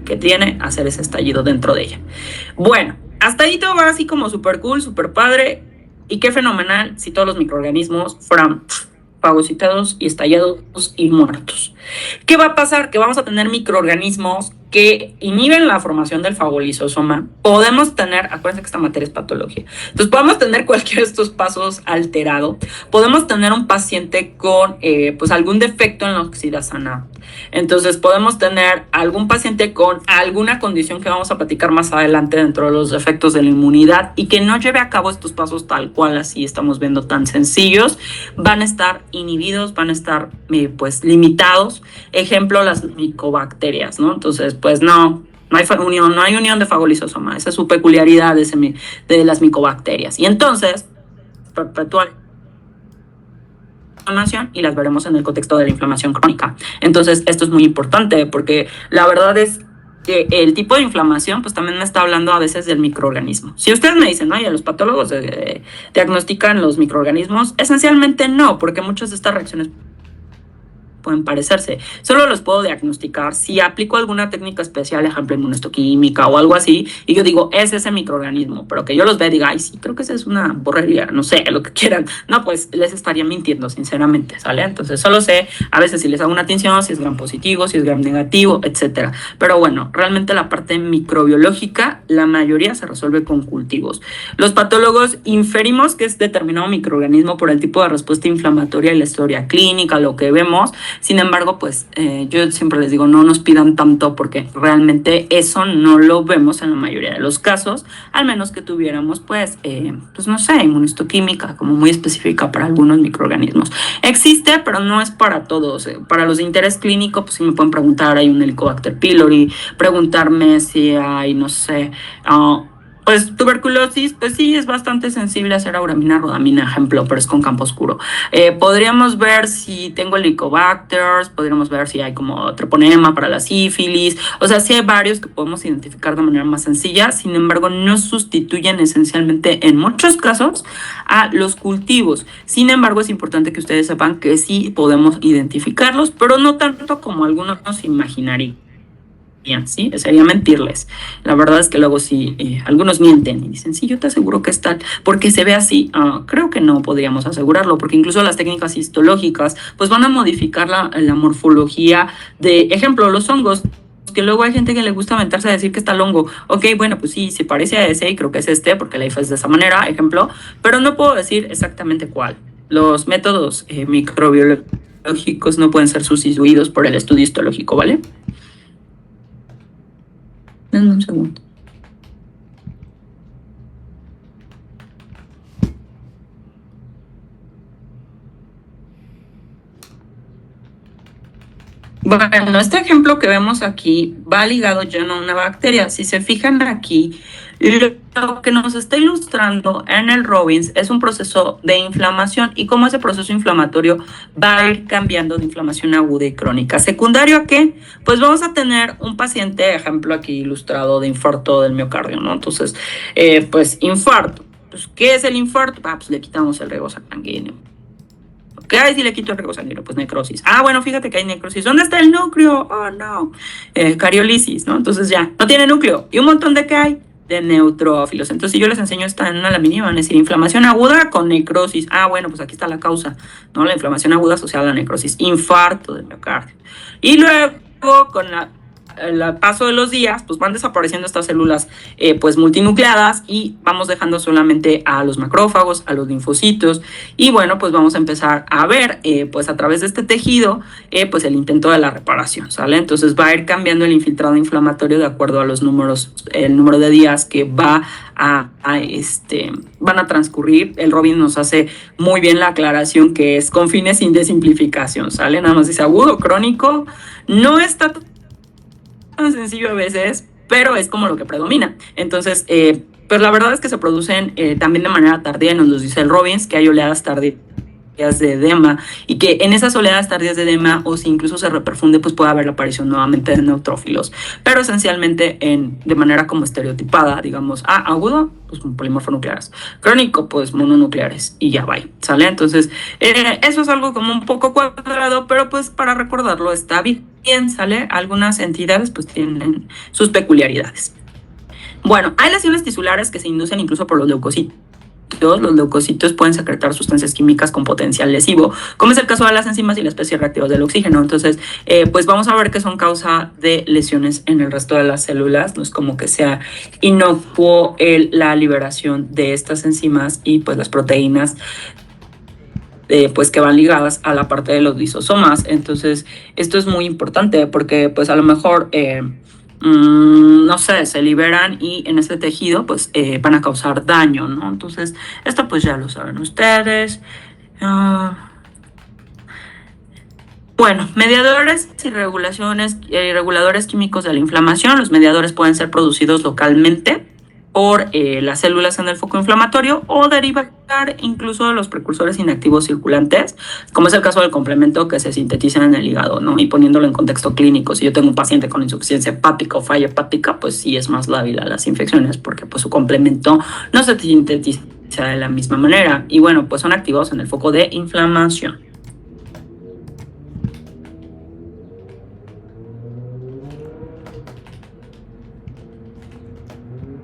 que tiene hacer ese estallido dentro de ella. Bueno, hasta ahí todo va así como súper cool, súper padre. Y qué fenomenal si todos los microorganismos fueran fagocitados y estallados y muertos. ¿Qué va a pasar? Que vamos a tener microorganismos que inhiben la formación del fagolisosoma. Podemos tener, acuérdense que esta materia es patología, entonces podemos tener cualquiera de estos pasos alterado. Podemos tener un paciente con pues algún defecto en la oxidasa NAP. Entonces podemos tener algún paciente con alguna condición que vamos a platicar más adelante dentro de los defectos de la inmunidad y que no lleve a cabo estos pasos tal cual así estamos viendo tan sencillos. Van a estar inhibidos, van a estar pues limitados. Ejemplo, las micobacterias, ¿no? Entonces, pues no hay unión de fagolisosoma. Esa es su peculiaridad de las micobacterias. Y entonces, perpetuar inflamación y las veremos en el contexto de la inflamación crónica. Entonces, esto es muy importante porque la verdad es que el tipo de inflamación, pues también me está hablando a veces del microorganismo. Si ustedes me dicen, oye, los patólogos diagnostican los microorganismos, esencialmente no, porque muchas de estas reacciones pueden parecerse. Solo los puedo diagnosticar si aplico alguna técnica especial, ejemplo, inmunohistoquímica o algo así, y yo digo, es ese microorganismo, pero que yo los vea y diga, ay, sí, creo que esa es una borrería, no sé, lo que quieran. No, pues les estaría mintiendo, sinceramente, ¿sale? Entonces, solo sé a veces si les hago una tinción, si es gram positivo, si es gram negativo, etcétera. Pero bueno, realmente la parte microbiológica, la mayoría se resuelve con cultivos. Los patólogos inferimos que es determinado microorganismo por el tipo de respuesta inflamatoria y la historia clínica, lo que vemos, Sin embargo, pues yo siempre les digo, no nos pidan tanto porque realmente eso no lo vemos en la mayoría de los casos, al menos que tuviéramos pues no sé, inmunistoquímica como muy específica para algunos microorganismos. Existe, pero no es para todos. Para los de interés clínico, pues sí me pueden preguntar, hay un Helicobacter pylori, preguntarme si hay, no sé, pues tuberculosis, pues sí, es bastante sensible a hacer auramina, rodamina, ejemplo, pero es con campo oscuro. Podríamos ver si tengo helicobacters, podríamos ver si hay como treponema para la sífilis, o sea, sí hay varios que podemos identificar de manera más sencilla, sin embargo, no sustituyen esencialmente en muchos casos a los cultivos. Sin embargo, es importante que ustedes sepan que sí podemos identificarlos, pero no tanto como algunos nos imaginarían. ¿Sí? Sería mentirles. La verdad es que luego sí, algunos mienten y dicen, sí, yo te aseguro que es tal, porque se ve así. Creo que no podríamos asegurarlo, porque incluso las técnicas histológicas pues van a modificar la morfología de, ejemplo, los hongos, que luego hay gente que le gusta aventarse a decir que está el hongo. Ok, bueno, pues sí, se parece a ese y creo que es este, porque la IFA es de esa manera, ejemplo, pero no puedo decir exactamente cuál. Los métodos microbiológicos no pueden ser sustituidos por el estudio histológico, ¿vale? Denme un segundo. Bueno, este ejemplo que vemos aquí va ligado ya no a una bacteria. Si se fijan aquí, lo que nos está ilustrando en el Robbins es un proceso de inflamación y cómo ese proceso inflamatorio va a ir cambiando de inflamación aguda y crónica. ¿Secundario a qué? Pues vamos a tener un paciente, ejemplo aquí ilustrado, de infarto del miocardio, ¿no? Entonces, pues infarto. Pues, ¿qué es el infarto? Pues le quitamos el riego sanguíneo. ¿Qué hay si le quito el riego sanguíneo? Pues necrosis. Bueno, fíjate que hay necrosis. ¿Dónde está el núcleo? Oh, no. Cariolisis, ¿no? Entonces ya, no tiene núcleo. ¿Y un montón de qué hay? De neutrófilos. Entonces, si yo les enseño esta en una lámina, van a decir inflamación aguda con necrosis. Bueno, pues aquí está la causa, ¿no? La inflamación aguda asociada a la necrosis. Infarto del miocardio. Y luego, con el paso de los días, pues van desapareciendo estas células pues multinucleadas y vamos dejando solamente a los macrófagos, a los linfocitos y bueno, pues vamos a empezar a ver pues a través de este tejido pues el intento de la reparación, ¿sale? Entonces va a ir cambiando el infiltrado inflamatorio de acuerdo a los números, el número de días que van a transcurrir. El Robbins nos hace muy bien la aclaración que es con fines de simplificación, ¿sale? Nada más dice agudo, crónico, no está tan sencillo a veces, pero es como lo que predomina. Entonces, pues la verdad es que se producen también de manera tardía, nos dice el Robbins que hay oleadas tardías de edema y que en esas oleadas tardías de edema o si incluso se reperfunde pues puede haber la aparición nuevamente de neutrófilos, pero esencialmente de manera como estereotipada, digamos, agudo, pues polimorfonucleares, crónico, pues mononucleares y ya va, ¿sale? Entonces, eso es algo como un poco cuadrado, pero pues para recordarlo está bien, ¿sale? Algunas entidades pues tienen sus peculiaridades. Bueno, hay lesiones tisulares que se inducen incluso por los leucocitos. Los leucocitos pueden secretar sustancias químicas con potencial lesivo, como es el caso de las enzimas y las especies reactivas del oxígeno. Entonces, pues vamos a ver que son causa de lesiones en el resto de las células. No es como que sea inocuo la liberación de estas enzimas y pues las proteínas pues que van ligadas a la parte de los lisosomas. Entonces, esto es muy importante porque pues a lo mejor no sé, se liberan y en ese tejido pues van a causar daño, ¿no? Entonces, esto pues ya lo saben ustedes. Bueno, mediadores y reguladores químicos de la inflamación. Los mediadores pueden ser producidos localmente por las células en el foco inflamatorio o derivar incluso de los precursores inactivos circulantes, como es el caso del complemento que se sintetiza en el hígado, ¿no? Y poniéndolo en contexto clínico, si yo tengo un paciente con insuficiencia hepática o falla hepática, pues sí es más lábil a las infecciones porque pues su complemento no se sintetiza de la misma manera y bueno, pues son activados en el foco de inflamación.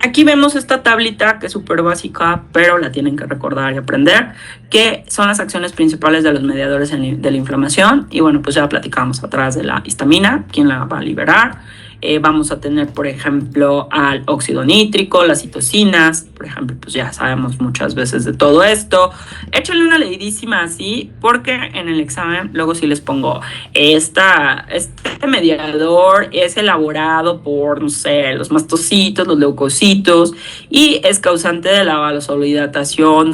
Aquí vemos esta tablita que es súper básica, pero la tienen que recordar y aprender, que son las acciones principales de los mediadores de la inflamación. Y bueno, pues ya platicamos atrás de la histamina, quién la va a liberar, vamos a tener, por ejemplo, al óxido nítrico, las citocinas, por ejemplo, pues ya sabemos muchas veces de todo esto. Échenle una leidísima así, porque en el examen luego sí les pongo, este mediador es elaborado por, no sé, los mastocitos, los leucocitos, y es causante de la vasodilatación,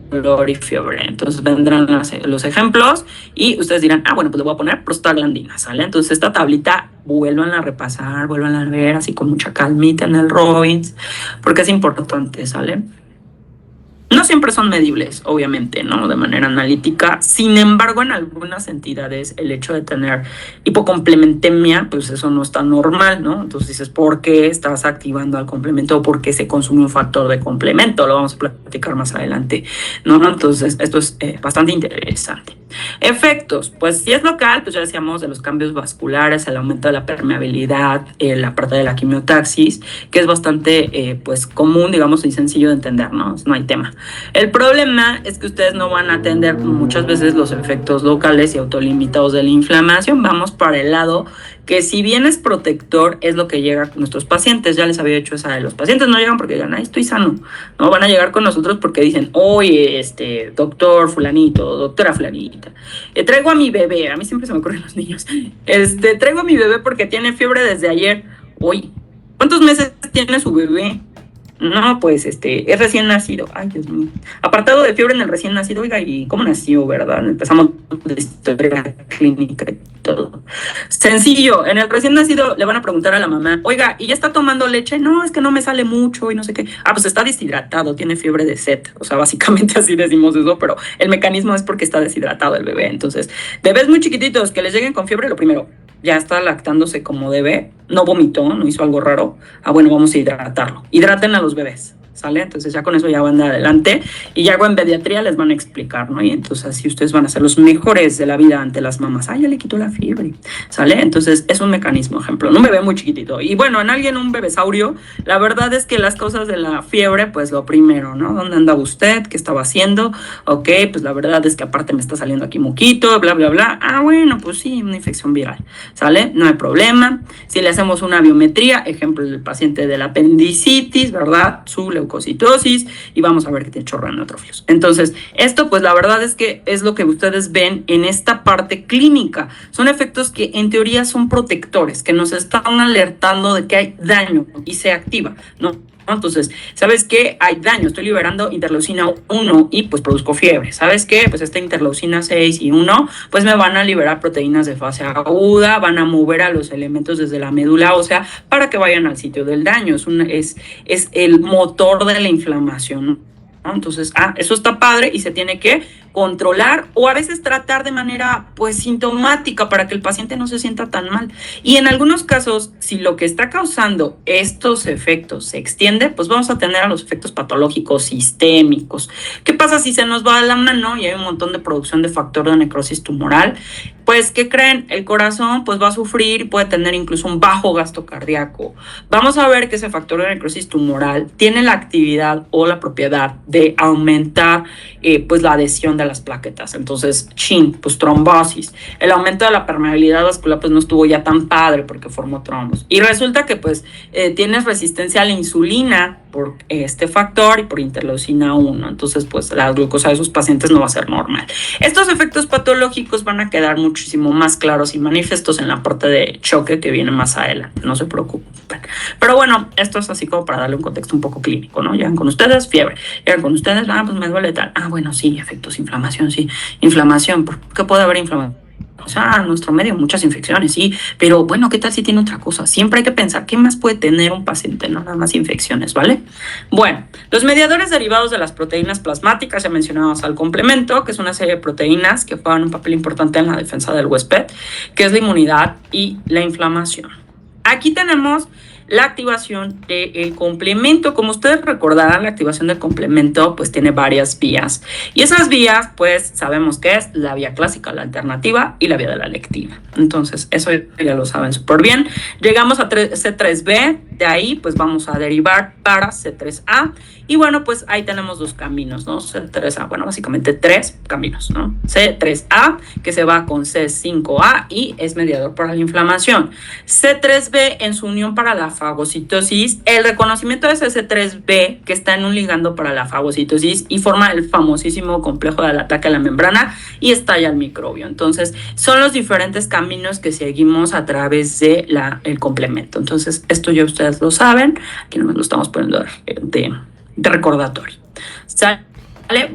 dolor y fiebre. Entonces vendrán los ejemplos y ustedes dirán, bueno, pues le voy a poner prostaglandina, ¿sale? Entonces esta tablita vuelvan a repasar, vuelvan a ver así con mucha calmita en el Robbins, porque es importante, ¿sale? No siempre son medibles, obviamente, ¿no? De manera analítica. Sin embargo, en algunas entidades, el hecho de tener hipocomplementemia, pues eso no está normal, ¿no? Entonces dices, ¿por qué estás activando al complemento o por qué se consume un factor de complemento? Lo vamos a platicar más adelante, ¿no? Entonces, esto es bastante interesante. Efectos, pues si es local, pues ya decíamos de los cambios vasculares, el aumento de la permeabilidad, la parte de la quimiotaxis, que es bastante pues común, digamos, y sencillo de entender, ¿no? No hay tema. El problema es que ustedes no van a atender muchas veces los efectos locales y autolimitados de la inflamación. Vamos para el lado que, si bien es protector, es lo que llega con nuestros pacientes. Ya les había hecho esa de los pacientes no llegan porque digan, estoy sano, no, van a llegar con nosotros porque dicen, oye, doctor fulanito, doctora fulanita, traigo a mi bebé, a mí siempre se me ocurren los niños, traigo a mi bebé porque tiene fiebre desde ayer. Oye, ¿cuántos meses tiene su bebé? No, pues es recién nacido. Ay, Dios mío. Apartado de fiebre en el recién nacido. Oiga, ¿y cómo nació, verdad? Empezamos de historia clínica y todo. Sencillo, en el recién nacido le van a preguntar a la mamá, oiga, ¿y ya está tomando leche? No, es que no me sale mucho y no sé qué. Pues está deshidratado, tiene fiebre de sed. O sea, básicamente así decimos eso, pero el mecanismo es porque está deshidratado el bebé. Entonces, bebés muy chiquititos que les lleguen con fiebre, lo primero, ya está lactándose como debe, no vomitó, no hizo algo raro. Bueno, vamos a hidratarlo. Hidraten a los bebés, ¿sale? Entonces ya con eso ya van de adelante y ya en pediatría les van a explicar, ¿no? Y entonces así ustedes van a ser los mejores de la vida ante las mamás. Ya le quitó la fiebre, ¿sale? Entonces es un mecanismo, ejemplo, en un bebé muy chiquitito. Y bueno, en alguien, un bebesaurio, la verdad es que las causas de la fiebre, pues lo primero, ¿no? ¿Dónde andaba usted? ¿Qué estaba haciendo? Ok, pues la verdad es que aparte me está saliendo aquí moquito, bla, bla, bla. Bueno, pues sí, una infección viral, ¿sale? No hay problema. Si le hacemos una biometría, ejemplo, el paciente de la apendicitis, ¿verdad? Su leucocitosis, y vamos a ver que tiene chorro de neutrófilos. Entonces, esto pues la verdad es que es lo que ustedes ven en esta parte clínica. Son efectos que en teoría son protectores, que nos están alertando de que hay daño y se activa, ¿no? Entonces, ¿sabes qué? Hay daño, estoy liberando interleucina 1 y pues produzco fiebre. ¿Sabes qué? Pues esta interleucina 6 y 1 pues me van a liberar proteínas de fase aguda, van a mover a los elementos desde la médula ósea para que vayan al sitio del daño. Es el motor de la inflamación, ¿no? Entonces, eso está padre y se tiene que controlar o a veces tratar de manera pues sintomática para que el paciente no se sienta tan mal. Y en algunos casos, si lo que está causando estos efectos se extiende, pues vamos a tener a los efectos patológicos sistémicos. ¿Qué pasa si se nos va a la mano y hay un montón de producción de factor de necrosis tumoral? Pues, ¿qué creen? El corazón pues va a sufrir y puede tener incluso un bajo gasto cardíaco. Vamos a ver que ese factor de necrosis tumoral tiene la actividad o la propiedad de aumentar pues la adhesión de las plaquetas. Entonces, pues trombosis. El aumento de la permeabilidad vascular pues no estuvo ya tan padre porque formó trombos. Y resulta que pues tienes resistencia a la insulina por este factor y por interleucina 1. Entonces, pues la glucosa de esos pacientes no va a ser normal. Estos efectos patológicos van a quedar muchísimo más claros y manifiestos en la parte de choque que viene más adelante. No se preocupen. Pero bueno, esto es así como para darle un contexto un poco clínico, ¿no? Llegan con ustedes, fiebre. Llegan con ustedes, pues me duele tal. Bueno, sí, efectos, inflamación, sí. Inflamación, ¿por qué puede haber inflamación? O sea, en nuestro medio muchas infecciones, sí, pero bueno, ¿qué tal si tiene otra cosa? Siempre hay que pensar, ¿qué más puede tener un paciente? No nada más infecciones, ¿vale? Bueno, los mediadores derivados de las proteínas plasmáticas, ya mencionamos al complemento, que es una serie de proteínas que juegan un papel importante en la defensa del huésped, que es la inmunidad y la inflamación. Aquí tenemos la activación del complemento. Como ustedes recordarán, la activación del complemento pues tiene varias vías. Y esas vías pues sabemos que es la vía clásica, la alternativa y la vía de la lectina. Entonces eso ya lo saben súper bien. Llegamos a C3b, De ahí pues vamos a derivar para C3A y bueno, pues ahí tenemos dos caminos, ¿no? C3A, bueno, básicamente tres caminos, ¿no? C3A que se va con C5A y es mediador para la inflamación. C3B en su unión para la fagocitosis, el reconocimiento de ese C3B que está en un ligando para la fagocitosis y forma el famosísimo complejo del ataque a la membrana y estalla el microbio. Entonces, son los diferentes caminos que seguimos a través de el complemento. Entonces, esto ya ustedes lo saben, aquí no me lo estamos poniendo de recordatorio. ¿Sale?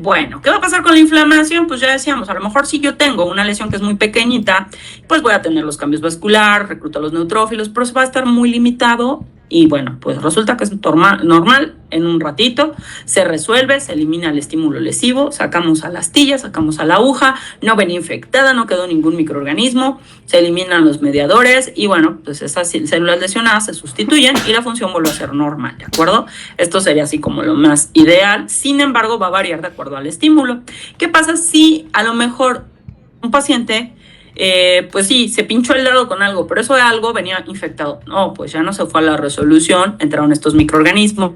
Bueno, ¿qué va a pasar con la inflamación? Pues ya decíamos, a lo mejor si yo tengo una lesión que es muy pequeñita, pues voy a tener los cambios vasculares, reclutar los neutrófilos, pero se va a estar muy limitado. Y bueno, pues resulta que es normal, en un ratito se resuelve, se elimina el estímulo lesivo, sacamos a la astilla, sacamos a la aguja, no venía infectada, no quedó ningún microorganismo, se eliminan los mediadores y bueno, pues esas células lesionadas se sustituyen y la función vuelve a ser normal, ¿de acuerdo? Esto sería así como lo más ideal, sin embargo va a variar de acuerdo al estímulo. ¿Qué pasa si a lo mejor un paciente pues sí, se pinchó el dedo con algo, pero eso de algo venía infectado? No, pues ya no se fue a la resolución, entraron estos microorganismos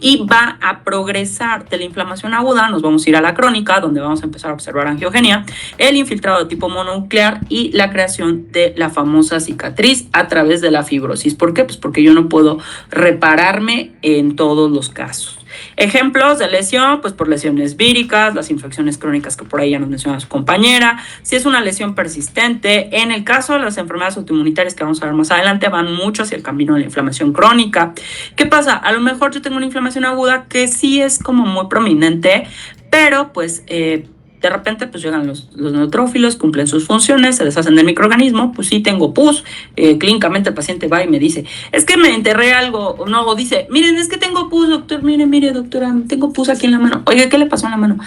y va a progresar de la inflamación aguda, nos vamos a ir a la crónica, donde vamos a empezar a observar angiogenia, el infiltrado de tipo mononuclear y la creación de la famosa cicatriz a través de la fibrosis. ¿Por qué? Pues porque yo no puedo repararme en todos los casos. Ejemplos de lesión, pues por lesiones víricas, las infecciones crónicas que por ahí ya nos mencionó su compañera, si es una lesión persistente, en el caso de las enfermedades autoinmunitarias que vamos a ver más adelante, van mucho hacia el camino de la inflamación crónica. ¿Qué pasa? A lo mejor yo tengo una inflamación aguda que sí es como muy prominente, pero pues de repente pues llegan los neutrófilos, cumplen sus funciones, se deshacen del microorganismo, pues sí tengo pus, clínicamente el paciente va y me dice, es que me enterré algo, o dice, miren, es que tengo pus, doctor, mire doctora, tengo pus aquí en la mano. Oye, ¿qué le pasó en la mano?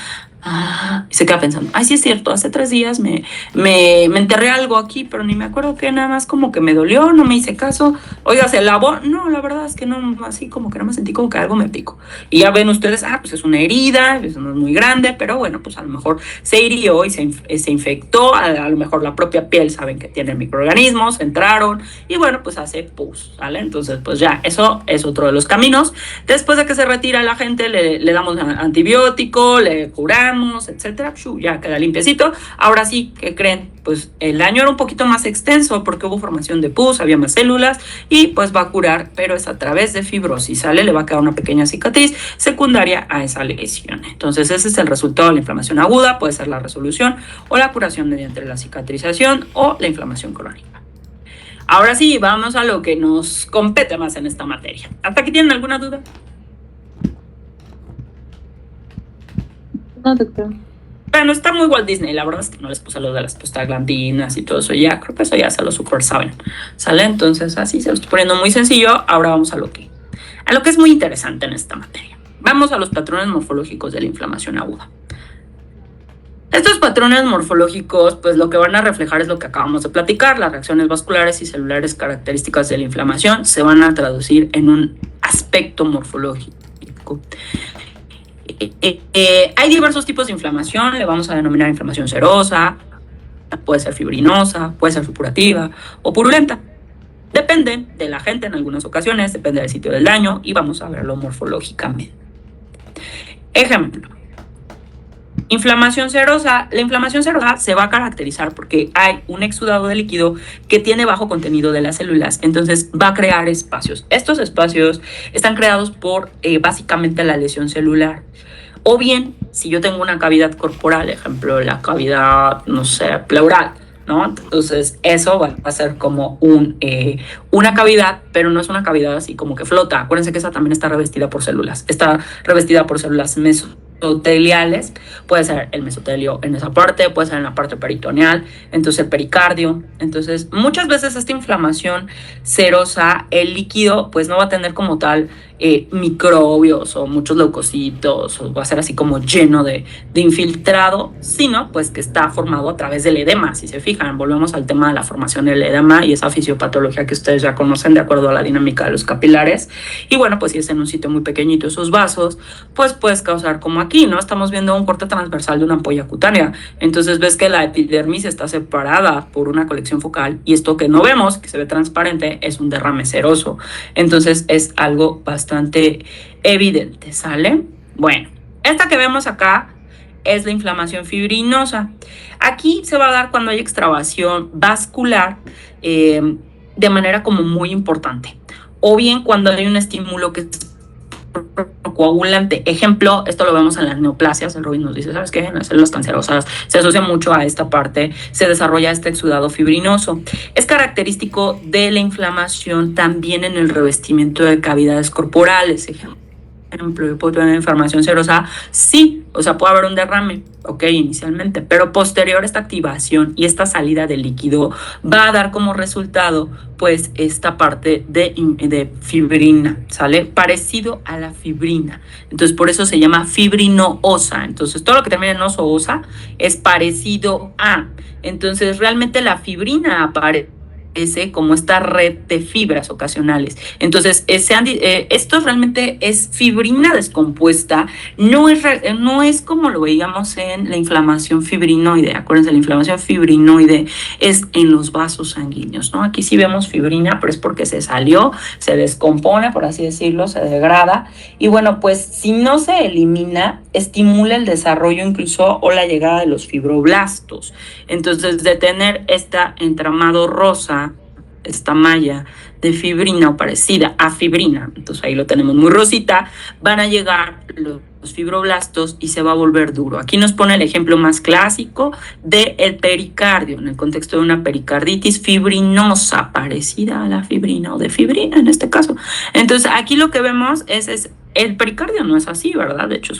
Y se queda pensando, ay, sí es cierto, hace 3 días me enterré algo aquí, pero ni me acuerdo qué, nada más como que me dolió, no me hice caso. Oiga, ¿se lavó? No, la verdad es que no, así como que no me sentí como que algo me picó. Y ya ven ustedes, pues es una herida, eso no es muy grande, pero bueno, pues a lo mejor se hirió y se infectó, a lo mejor la propia piel saben que tiene microorganismos, entraron y bueno, pues hace pus, ¿vale? Entonces, pues ya, eso es otro de los caminos. Después de que se retira la gente, le damos antibiótico, le curamos, etcétera, ya queda limpiecito. Ahora sí, ¿qué creen? Pues el daño era un poquito más extenso porque hubo formación de pus, había más células y pues va a curar, pero es a través de fibrosis, ¿sale? Le va a quedar una pequeña cicatriz secundaria a esa lesión. Entonces ese es el resultado de la inflamación aguda, puede ser la resolución o la curación mediante la cicatrización o la inflamación crónica. Ahora sí, vamos a lo que nos compete más en esta materia. ¿Hasta aquí tienen alguna duda? No, doctor. Bueno, está muy Walt Disney, la verdad es que no les puse lo de las prostaglandinas y todo eso, ya creo que eso ya se lo super saben, ¿sale? Entonces así se lo estoy poniendo muy sencillo. Ahora vamos a lo que es muy interesante en esta materia. Vamos a los patrones morfológicos de la inflamación aguda. Estos patrones morfológicos, pues lo que van a reflejar es lo que acabamos de platicar, las reacciones vasculares y celulares características de la inflamación se van a traducir en un aspecto morfológico. Hay diversos tipos de inflamación, le vamos a denominar inflamación serosa, puede ser fibrinosa, puede ser supurativa o purulenta. Depende de la gente en algunas ocasiones, depende del sitio del daño y vamos a verlo morfológicamente. Ejemplo, inflamación serosa. La inflamación serosa se va a caracterizar porque hay un exudado de líquido que tiene bajo contenido de las células, entonces va a crear espacios. Estos espacios están creados por básicamente la lesión celular. O bien, si yo tengo una cavidad corporal, ejemplo, la cavidad, no sé, pleural, ¿no? Entonces, eso va a ser como una cavidad, pero no es una cavidad así como que flota. Acuérdense que esa también está revestida por células. Está revestida por células mesoteliales. Puede ser el mesotelio en esa parte, puede ser en la parte peritoneal, entonces el pericardio. Entonces, muchas veces esta inflamación serosa, el líquido, pues no va a tener como tal microbios o muchos leucocitos, o va a ser así como lleno de infiltrado, sino pues que está formado a través del edema. Si se fijan, volvemos al tema de la formación del edema y esa fisiopatología que ustedes ya conocen de acuerdo a la dinámica de los capilares. Y bueno, pues si es en un sitio muy pequeñito esos vasos, pues puedes causar como aquí, ¿no? Estamos viendo un corte transversal de una ampolla cutánea. Entonces ves que la epidermis está separada por una colección focal y esto que no vemos, que se ve transparente, es un derrame seroso. Entonces es algo bastante evidente, ¿sale? Bueno, esta que vemos acá es la inflamación fibrinosa. Aquí se va a dar cuando hay extravasación vascular de manera como muy importante, o bien cuando hay un estímulo que es coagulante. Ejemplo, esto lo vemos en las neoplasias. El Robin nos dice, ¿sabes qué? En las células cancerosas se asocia mucho a esta parte, se desarrolla este exudado fibrinoso. Es característico de la inflamación también en el revestimiento de cavidades corporales. Ejemplo, yo puedo tener inflamación serosa, sí, o sea, puede haber un derrame, ok, inicialmente, pero posterior a esta activación y esta salida de líquido va a dar como resultado, pues, esta parte de fibrina, ¿sale? Parecido a la fibrina. Entonces, por eso se llama fibrino-osa. Entonces, todo lo que termina en oso-osa es parecido a. Entonces, realmente la fibrina aparece como esta red de fibras ocasionales. Entonces, esto realmente es fibrina descompuesta, no es como lo veíamos en la inflamación fibrinoide. Acuérdense, la inflamación fibrinoide es en los vasos sanguíneos, ¿no? Aquí sí vemos fibrina, pero es porque se salió, se descompone, por así decirlo, se degrada, y bueno, pues si no se elimina, estimula el desarrollo incluso o la llegada de los fibroblastos. Entonces, de tener este entramado rosa, esta malla de fibrina o parecida a fibrina, entonces ahí lo tenemos muy rosita, van a llegar los fibroblastos y se va a volver duro. Aquí nos pone el ejemplo más clásico del pericardio, en el contexto de una pericarditis fibrinosa, parecida a la fibrina o de fibrina en este caso. Entonces aquí lo que vemos es el pericardio no es así, ¿verdad? De hecho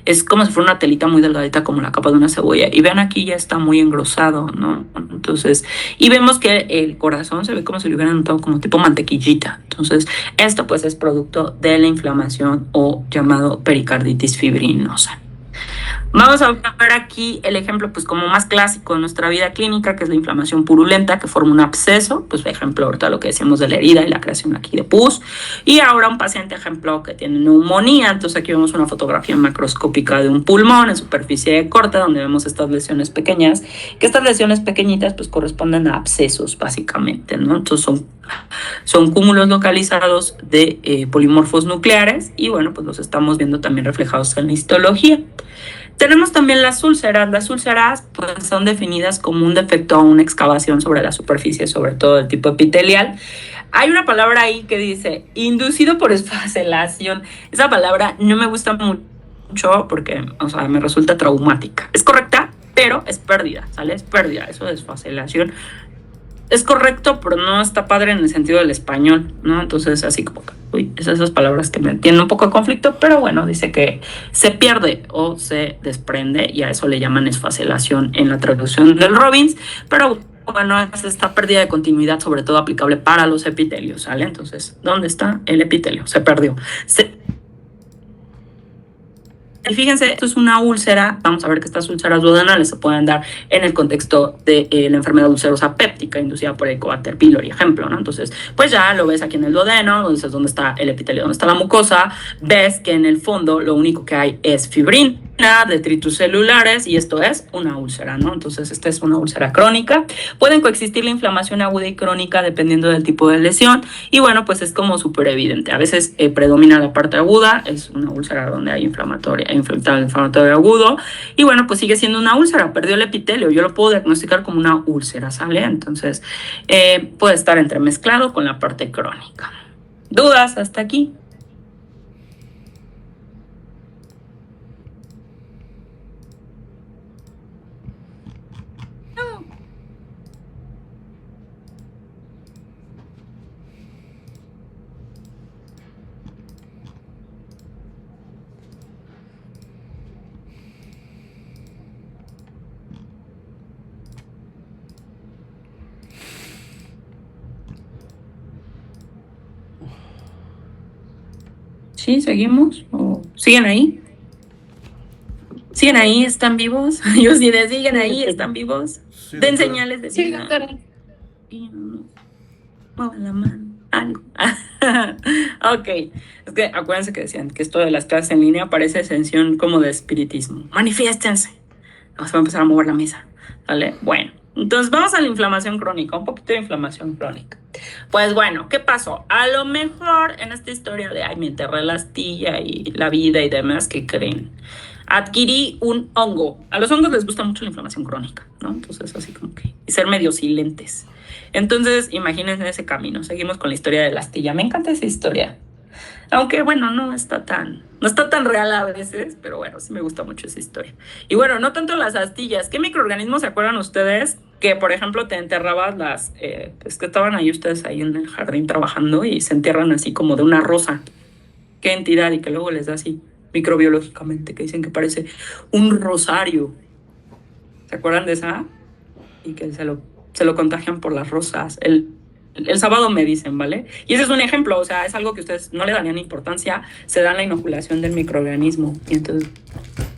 es como si fuera una telita muy delgadita, como la capa de una cebolla. Y vean, aquí ya está muy engrosado, ¿no? Entonces, y vemos que el corazón se ve como si lo hubieran notado como tipo mantequillita. Entonces, esto pues es producto de la inflamación o llamado pericarditis fibrinosa. Vamos a ver aquí el ejemplo pues como más clásico de nuestra vida clínica, que es la inflamación purulenta, que forma un absceso. Pues ejemplo ahorita lo que decíamos de la herida y la creación aquí de pus. Y ahora un paciente ejemplo que tiene neumonía. Entonces aquí vemos una fotografía macroscópica de un pulmón en superficie de corte, donde vemos estas lesiones pequeñas, que estas lesiones pequeñitas pues corresponden a abscesos básicamente, ¿no? Entonces son cúmulos localizados de polimorfos nucleares, y bueno, pues los estamos viendo también reflejados en la histología. Tenemos también las úlceras. Las úlceras pues son definidas como un defecto o una excavación sobre la superficie, sobre todo del tipo epitelial. Hay una palabra ahí que dice inducido por esfacelación. Esa palabra no me gusta mucho porque, o sea, me resulta traumática. Es correcta, pero es pérdida, ¿sale? Es pérdida, eso de esfacelación. Es correcto, pero no está padre en el sentido del español, ¿no? Entonces, así como, uy, esas palabras que me tienen un poco de conflicto, pero bueno, dice que se pierde o se desprende, y a eso le llaman esfacelación en la traducción del Robbins, pero bueno, es esta pérdida de continuidad, sobre todo aplicable para los epitelios, ¿sale? Entonces, ¿dónde está el epitelio? Se perdió. Y fíjense, esto es una úlcera. Vamos a ver que estas úlceras duodenales se pueden dar en el contexto de la enfermedad ulcerosa péptica inducida por Helicobacter pylori, ejemplo, ¿no? Entonces, pues ya lo ves aquí en el duodeno, dices dónde está el epitelio, dónde está la mucosa, ves que en el fondo lo único que hay es fibrina, detritus celulares, y esto es una úlcera, ¿no? Entonces, esta es una úlcera crónica. Pueden coexistir la inflamación aguda y crónica dependiendo del tipo de lesión, y bueno, pues es como súper evidente. A veces predomina la parte aguda, es una úlcera donde hay inflamatorio agudo, y bueno, pues sigue siendo una úlcera, perdió el epitelio, yo lo puedo diagnosticar como una úlcera, ¿sale? Entonces, puede estar entremezclado con la parte crónica. ¿Dudas hasta aquí? ¿Sí? ¿Seguimos? ¿O siguen ahí? ¿Siguen ahí? ¿Están vivos? Yo sí de siguen ahí, ¿están vivos? Sí, Den doctora. señales de Sí, vida. doctora. Y no, muevan la mano, algo. Ok, es que acuérdense que decían que esto de las clases en línea parece ascensión como de espiritismo. Manifiéstense. Vamos a empezar a mover la mesa, ¿vale? Bueno, entonces vamos a la inflamación crónica, un poquito de inflamación crónica. Pues bueno, ¿qué pasó? A lo mejor en esta historia de, ay, me enterré la astilla y la vida y demás, ¿qué creen? Adquirí un hongo. A los hongos les gusta mucho la inflamación crónica, ¿no? Entonces así como que, y ser medio silentes. Entonces, imagínense ese camino. Seguimos con la historia de la astilla. Me encanta esa historia. Aunque bueno, no está tan real a veces, pero bueno, sí me gusta mucho esa historia. Y bueno, no tanto las astillas. ¿Qué microorganismos se acuerdan ustedes que, por ejemplo, te enterrabas es que estaban ahí ustedes ahí en el jardín trabajando y se entierran así como de una rosa? ¿Qué entidad? Y que luego les da así microbiológicamente, que dicen que parece un rosario. ¿Se acuerdan de esa? Y que se lo contagian por las rosas. El sábado me dicen, ¿vale? Y ese es un ejemplo, o sea, es algo que ustedes no le darían importancia, se dan la inoculación del microorganismo. Y entonces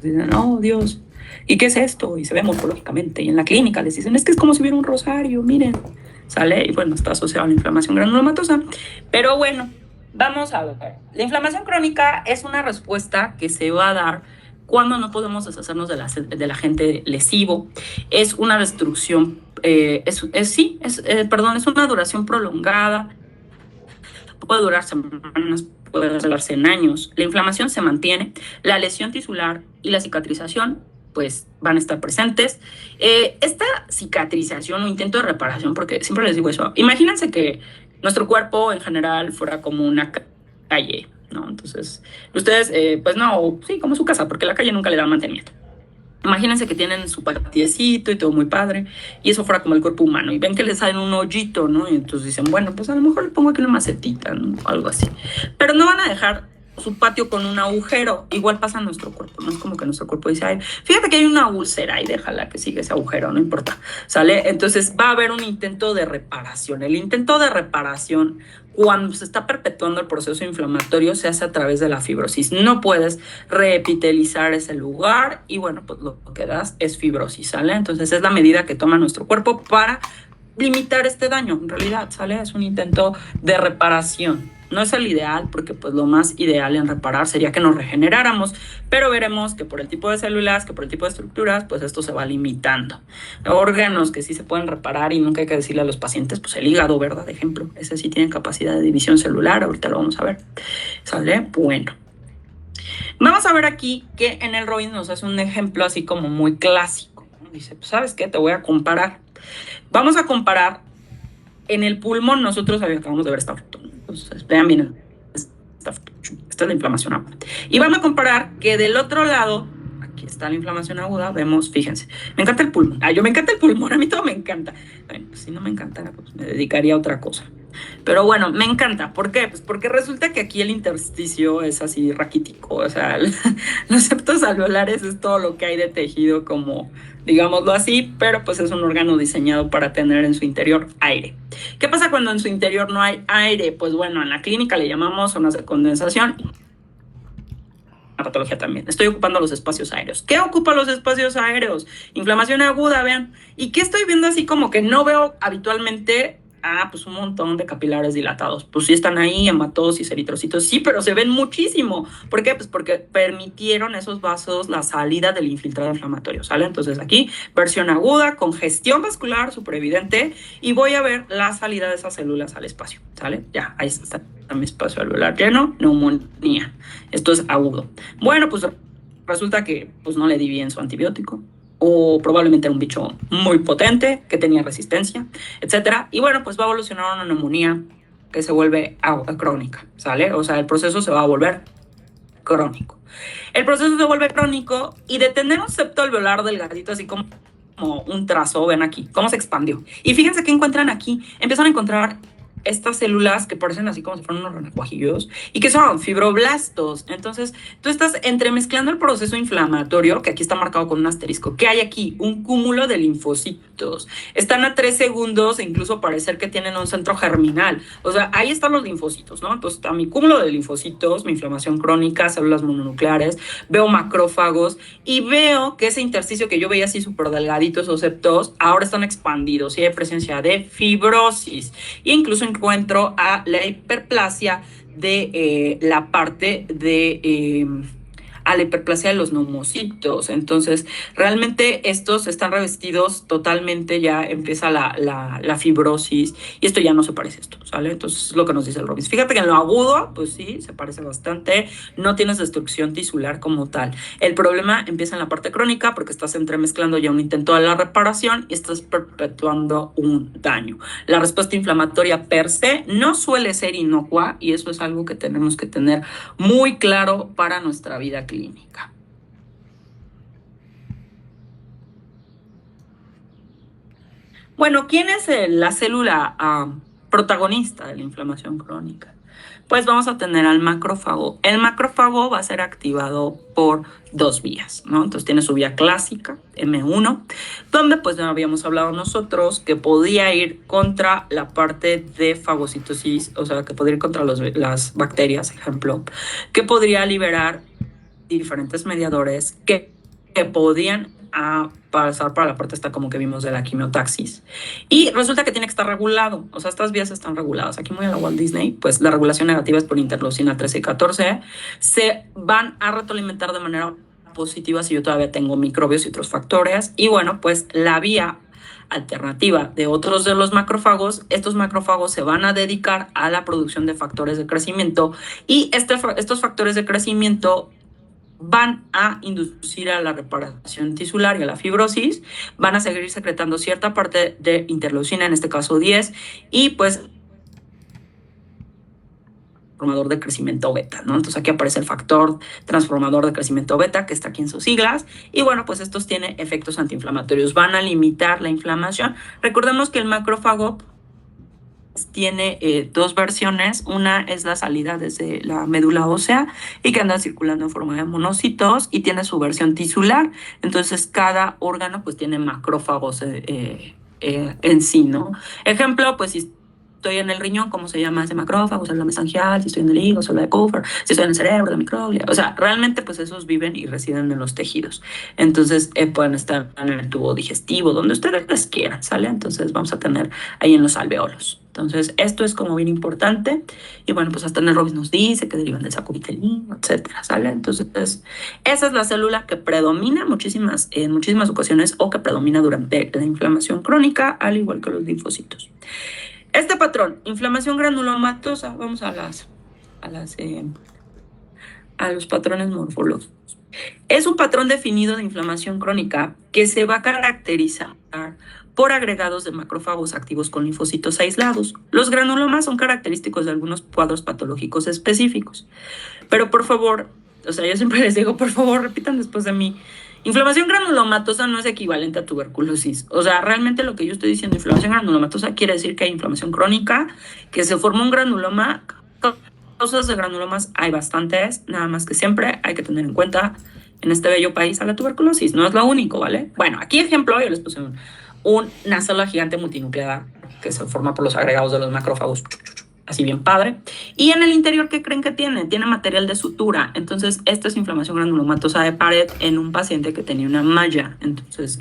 dicen, oh, Dios, ¿y qué es esto? Y se ve morfológicamente. Y en la clínica les dicen, es que es como si hubiera un rosario, miren. ¿Sale? Y bueno, está asociado a la inflamación granulomatosa. Pero bueno, vamos a ver. La inflamación crónica es una respuesta que se va a dar cuando no podemos deshacernos del agente lesivo. Es una destrucción, es una duración prolongada, puede durar semanas, puede durarse en años. La inflamación se mantiene, la lesión tisular y la cicatrización pues van a estar presentes. Esta cicatrización o intento de reparación, porque siempre les digo eso, imagínense que nuestro cuerpo en general fuera como una calle, ¿no? Entonces, ustedes, pues no, sí, como su casa, porque la calle nunca le da mantenimiento. Imagínense que tienen su patiecito y todo muy padre, y eso fuera como el cuerpo humano, y ven que les sale un hoyito, ¿no? Y entonces dicen, bueno, pues a lo mejor le pongo aquí una macetita, ¿no? Algo así. Pero no van a dejar su patio con un agujero. Igual pasa en nuestro cuerpo, no es como que nuestro cuerpo dice, ay, fíjate que hay una úlcera y déjala que siga ese agujero, no importa, ¿sale? Entonces va a haber un intento de reparación. El intento de reparación, cuando se está perpetuando el proceso inflamatorio, se hace a través de la fibrosis. No puedes reepitelizar ese lugar y bueno, pues lo que das es fibrosis, ¿sale? Entonces es la medida que toma nuestro cuerpo para limitar este daño, en realidad, ¿sale? Es un intento de reparación. No es el ideal, porque pues lo más ideal en reparar sería que nos regeneráramos, pero veremos que por el tipo de células, que por el tipo de estructuras, pues esto se va limitando. Órganos que sí se pueden reparar y nunca hay que decirle a los pacientes, pues el hígado, ¿verdad? De ejemplo, ese sí tiene capacidad de división celular, ahorita lo vamos a ver, ¿sale? Bueno. Vamos a ver aquí que en el Robbins nos hace un ejemplo así como muy clásico. Dice, pues ¿sabes qué? Te voy a comparar. Vamos a comparar en el pulmón, nosotros acabamos de ver esta foto. Entonces, vean bien esta es la inflamación aguda. Y vamos a comparar que del otro lado, aquí está la inflamación aguda, vemos, fíjense, me encanta el pulmón. Yo me encanta el pulmón, a mí todo me encanta. Bueno, pues si no me encantara, pues me dedicaría a otra cosa. Pero bueno, me encanta. ¿Por qué? Pues porque resulta que aquí el intersticio es así raquítico. O sea, los septos alveolares es todo lo que hay de tejido, como digámoslo así, pero pues es un órgano diseñado para tener en su interior aire. ¿Qué pasa cuando en su interior no hay aire? Pues bueno, en la clínica le llamamos zonas de condensación. La patología también. Estoy ocupando los espacios aéreos. ¿Qué ocupa los espacios aéreos? Inflamación aguda, vean. ¿Y qué estoy viendo así como que no veo habitualmente? Pues un montón de capilares dilatados. Pues sí están ahí, hematosis, eritrocitos, sí, pero se ven muchísimo. ¿Por qué? Pues porque permitieron esos vasos la salida del infiltrado inflamatorio, ¿sale? Entonces aquí, versión aguda, congestión vascular, súper evidente, y voy a ver la salida de esas células al espacio, ¿sale? Ya, ahí está mi espacio alveolar lleno, neumonía. Esto es agudo. Bueno, pues resulta que pues no le di bien su antibiótico, o probablemente era un bicho muy potente que tenía resistencia, etcétera. Y bueno, pues va a evolucionar a una neumonía que se vuelve crónica, ¿sale? O sea, el proceso se va a volver crónico. El proceso se vuelve crónico y de tener un septo alveolar delgadito, así como un trazo, ven aquí, cómo se expandió. Y fíjense qué encuentran aquí. Empiezan a encontrar estas células que parecen así como si fueran unos renacuajillos y que son fibroblastos. Entonces, tú estás entremezclando el proceso inflamatorio, que aquí está marcado con un asterisco. ¿Qué hay aquí? Un cúmulo de linfocitos. Están a 3 segundos e incluso parecer que tienen un centro germinal. O sea, ahí están los linfocitos, ¿no? Entonces, está mi cúmulo de linfocitos, mi inflamación crónica, células mononucleares, veo macrófagos y veo que ese intersticio que yo veía así súper delgadito, esos septos, ahora están expandidos y hay presencia de fibrosis. E incluso encuentro a la hiperplasia de la parte de... a la hiperplasia de los neumocitos. Entonces, realmente estos están revestidos totalmente, ya empieza la fibrosis y esto ya no se parece a esto, ¿sale? Entonces, es lo que nos dice el Robbins. Fíjate que en lo agudo, pues sí, se parece bastante, no tienes destrucción tisular como tal. El problema empieza en la parte crónica porque estás entremezclando ya un intento de la reparación y estás perpetuando un daño. La respuesta inflamatoria per se no suele ser inocua y eso es algo que tenemos que tener muy claro para nuestra vida clínica. Bueno, ¿quién es la célula protagonista de la inflamación crónica? Pues vamos a tener al macrófago. El macrófago va a ser activado por 2 vías, ¿no? Entonces tiene su vía clásica, M1, donde pues ya habíamos hablado nosotros que podía ir contra la parte de fagocitosis, o sea, que podría ir contra las bacterias, ejemplo, que podría liberar diferentes mediadores que podían pasar para la parte esta como que vimos de la quimiotaxis. Y resulta que tiene que estar regulado, o sea, estas vías están reguladas. Aquí muy a la Walt Disney, pues la regulación negativa es por interleucina 13 y 14, se van a retroalimentar de manera positiva si yo todavía tengo microbios y otros factores. Y bueno, pues la vía alternativa de otros de los macrófagos, estos macrófagos se van a dedicar a la producción de factores de crecimiento y estos factores de crecimiento van a inducir a la reparación tisular y a la fibrosis, van a seguir secretando cierta parte de interleucina, en este caso 10, y pues transformador de crecimiento beta, ¿no? Entonces aquí aparece el factor transformador de crecimiento beta, que está aquí en sus siglas, y bueno, pues estos tienen efectos antiinflamatorios, van a limitar la inflamación. Recordemos que el macrófago tiene 2 versiones, una es la salida desde la médula ósea y que anda circulando en forma de monocitos y tiene su versión tisular, entonces cada órgano pues tiene macrófagos en sí, ¿no? Ejemplo, pues si estoy en el riñón, ¿cómo se llama ese macrófago? Célula mesangial. Si estoy en el hígado, célula de Kupffer. Si estoy en el cerebro, la microglia. O sea, realmente pues esos viven y residen en los tejidos. Entonces pueden estar en el tubo digestivo, donde ustedes les quieran, ¿sale? Entonces vamos a tener ahí en los alveolos. Entonces esto es como bien importante. Y bueno, pues hasta en el Robbins nos dice que derivan del saco vitelino, etcétera, ¿sale? Entonces esa es la célula que predomina en muchísimas ocasiones o que predomina durante la inflamación crónica, al igual que los linfocitos. Este patrón, inflamación granulomatosa, vamos a los patrones morfológicos. Es un patrón definido de inflamación crónica que se va a caracterizar por agregados de macrófagos activos con linfocitos aislados. Los granulomas son característicos de algunos cuadros patológicos específicos. Pero por favor, o sea, yo siempre les digo, por favor, repitan después de mí. Inflamación granulomatosa no es equivalente a tuberculosis. O sea, realmente lo que yo estoy diciendo, inflamación granulomatosa, quiere decir que hay inflamación crónica, que se forma un granuloma. Causas de granulomas hay bastantes, nada más que siempre hay que tener en cuenta en este bello país a la tuberculosis. No es lo único, ¿vale? Bueno, aquí ejemplo, yo les puse una célula gigante multinucleada que se forma por los agregados de los macrófagos. Así bien padre. Y en el interior, ¿qué creen que tiene? Tiene material de sutura. Entonces, esta es inflamación granulomatosa de pared en un paciente que tenía una malla. Entonces,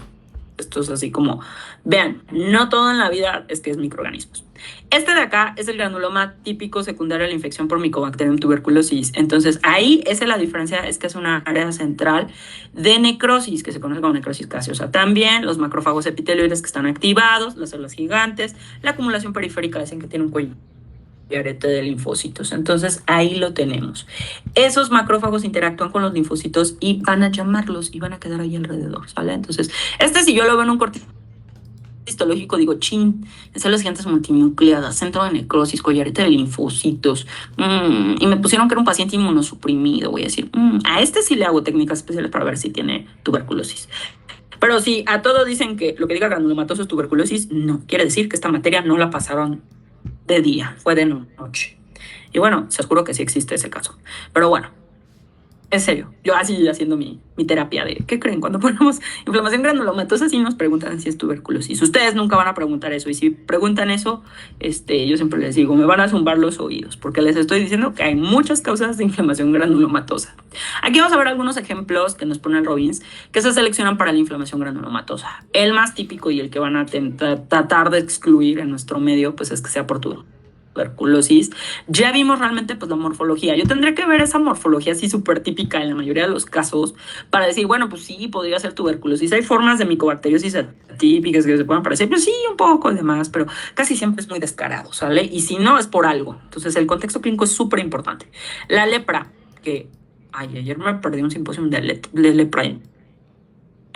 esto es así como, vean, no todo en la vida es que es microorganismos. Este de acá es el granuloma típico secundario a la infección por Mycobacterium tuberculosis. Entonces, ahí esa es la diferencia, es que es una área central de necrosis, que se conoce como necrosis gaseosa. También los macrófagos epitelioides que están activados, las células gigantes, la acumulación periférica, dicen que tiene un cuello y arete de linfocitos. Entonces ahí lo tenemos. Esos macrófagos interactúan con los linfocitos y van a llamarlos y van a quedar ahí alrededor, ¿vale? Entonces, si yo lo veo en un corte histológico, digo, chin, células gigantes multinucleadas, centro de necrosis, collarete de linfocitos, y me pusieron que era un paciente inmunosuprimido, voy a decir, a este sí le hago técnicas especiales para ver si tiene tuberculosis. Pero si a todos dicen que lo que diga granulomatoso es tuberculosis, no, quiere decir que esta materia no la pasaron de día, fue de noche. Y bueno, se juro que sí existe ese caso. Pero bueno, en serio, yo así haciendo mi terapia de, ¿qué creen? Cuando ponemos inflamación granulomatosa, sí nos preguntan si es tuberculosis. Ustedes nunca van a preguntar eso. Y si preguntan eso, yo siempre les digo, me van a zumbar los oídos, porque les estoy diciendo que hay muchas causas de inflamación granulomatosa. Aquí vamos a ver algunos ejemplos que nos pone el Robbins, que se seleccionan para la inflamación granulomatosa. El más típico y el que van a tratar de excluir en nuestro medio, pues es que sea por tuberculosis. Ya vimos realmente pues la morfología. Yo tendría que ver esa morfología así súper típica en la mayoría de los casos para decir, bueno, pues sí, podría ser tuberculosis. Hay formas de micobacteriosis atípicas que se puedan parecer, pues sí, un poco y demás, pero casi siempre es muy descarado, ¿sale? Y si no, es por algo. Entonces el contexto clínico es súper importante. La lepra, que ayer me perdí un simposio de lepra,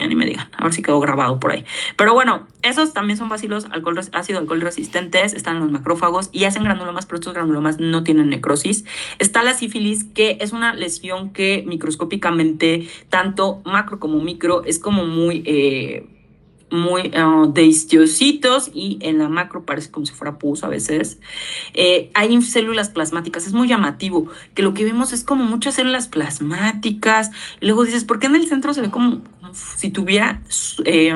ya ni me digan, a ver si quedó grabado por ahí. Pero bueno, esos también son bacilos ácido alcohol resistentes, están en los macrófagos y hacen granulomas, pero estos granulomas no tienen necrosis. Está la sífilis, que es una lesión que microscópicamente, tanto macro como micro, es como muy de histiocitos, y en la macro parece como si fuera pus a veces. Hay células plasmáticas, es muy llamativo que lo que vemos es como muchas células plasmáticas, y luego dices, ¿por qué en el centro se ve como si tuviera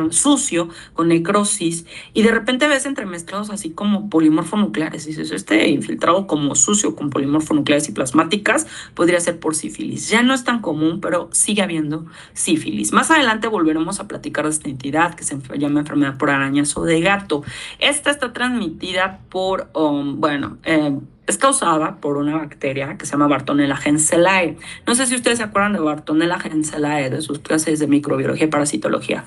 sucio, con necrosis, y de repente ves entremezclados así como polimorfonucleares? Y dices, infiltrado como sucio con polimorfonucleares y plasmáticas podría ser por sífilis. Ya no es tan común, pero sigue habiendo sífilis. Más adelante volveremos a platicar de esta entidad que se llama enfermedad por arañazo de gato. Esta está transmitida por, es causada por una bacteria que se llama Bartonella henselae. No sé si ustedes se acuerdan de Bartonella henselae, de sus clases de microbiología y parasitología.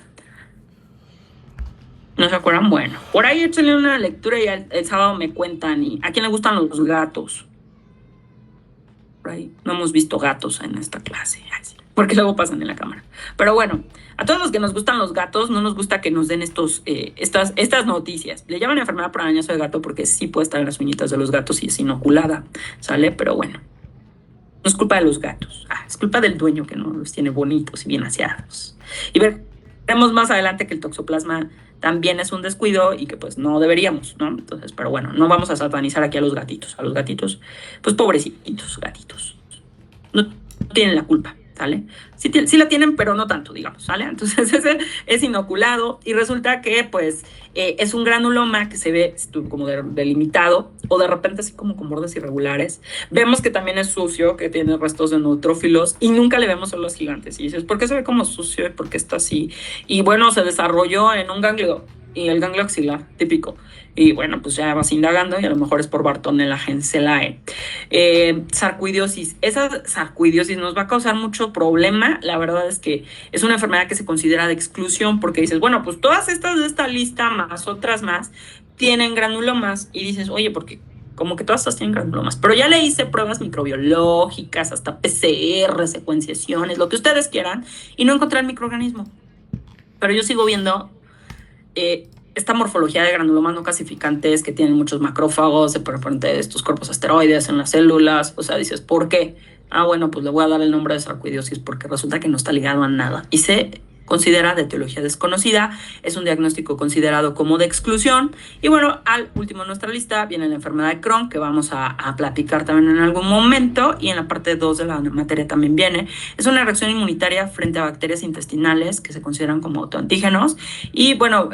¿No se acuerdan? Bueno, por ahí échenle una lectura y el sábado me cuentan. ¿Y a quién le gustan los gatos? Por ahí no hemos visto gatos en esta clase, porque luego pasan en la cámara. Pero bueno, a todos los que nos gustan los gatos, no nos gusta que nos den estas noticias. Le llaman enfermedad por arañazo de gato porque sí puede estar en las uñitas de los gatos y es inoculada, ¿sale? Pero bueno, no es culpa de los gatos, es culpa del dueño que no los tiene bonitos y bien aseados. Y veremos más adelante que el toxoplasma también es un descuido y que pues no deberíamos, ¿no? Entonces, pero bueno, no vamos a satanizar aquí a los gatitos. A los gatitos, pues pobrecitos gatitos, no tienen la culpa, ¿sale? Sí la tienen, pero no tanto, digamos, ¿sale? Entonces ese es inoculado y resulta que pues es un granuloma que se ve como delimitado o de repente así como con bordes irregulares. Vemos que también es sucio, que tiene restos de neutrófilos y nunca le vemos células gigantes. Y dices, ¿por qué se ve como sucio y por qué está así? Y bueno, se desarrolló en un ganglio, y el ganglio axilar, típico. Y bueno, pues ya vas indagando y a lo mejor es por Bartonella henselae. Sarcoidosis. Esa sarcoidosis nos va a causar mucho problema. La verdad es que es una enfermedad que se considera de exclusión porque dices, bueno, pues todas estas de esta lista más otras más tienen granulomas y dices, oye, porque como que todas estas tienen granulomas, pero ya le hice pruebas microbiológicas, hasta PCR, secuenciaciones, lo que ustedes quieran, y no encontré el microorganismo. Pero yo sigo viendo esta morfología de granulomas no clasificantes que tienen muchos macrófagos, de repente de estos cuerpos asteroides en las células. O sea, dices, ¿por qué? Bueno, pues le voy a dar el nombre de sarcoidosis porque resulta que no está ligado a nada y se considera de etiología desconocida. Es un diagnóstico considerado como de exclusión. Y bueno, al último en nuestra lista viene la enfermedad de Crohn, que vamos a platicar también en algún momento, y en la parte 2 de la materia también viene. Es una reacción inmunitaria frente a bacterias intestinales que se consideran como autoantígenos, y bueno,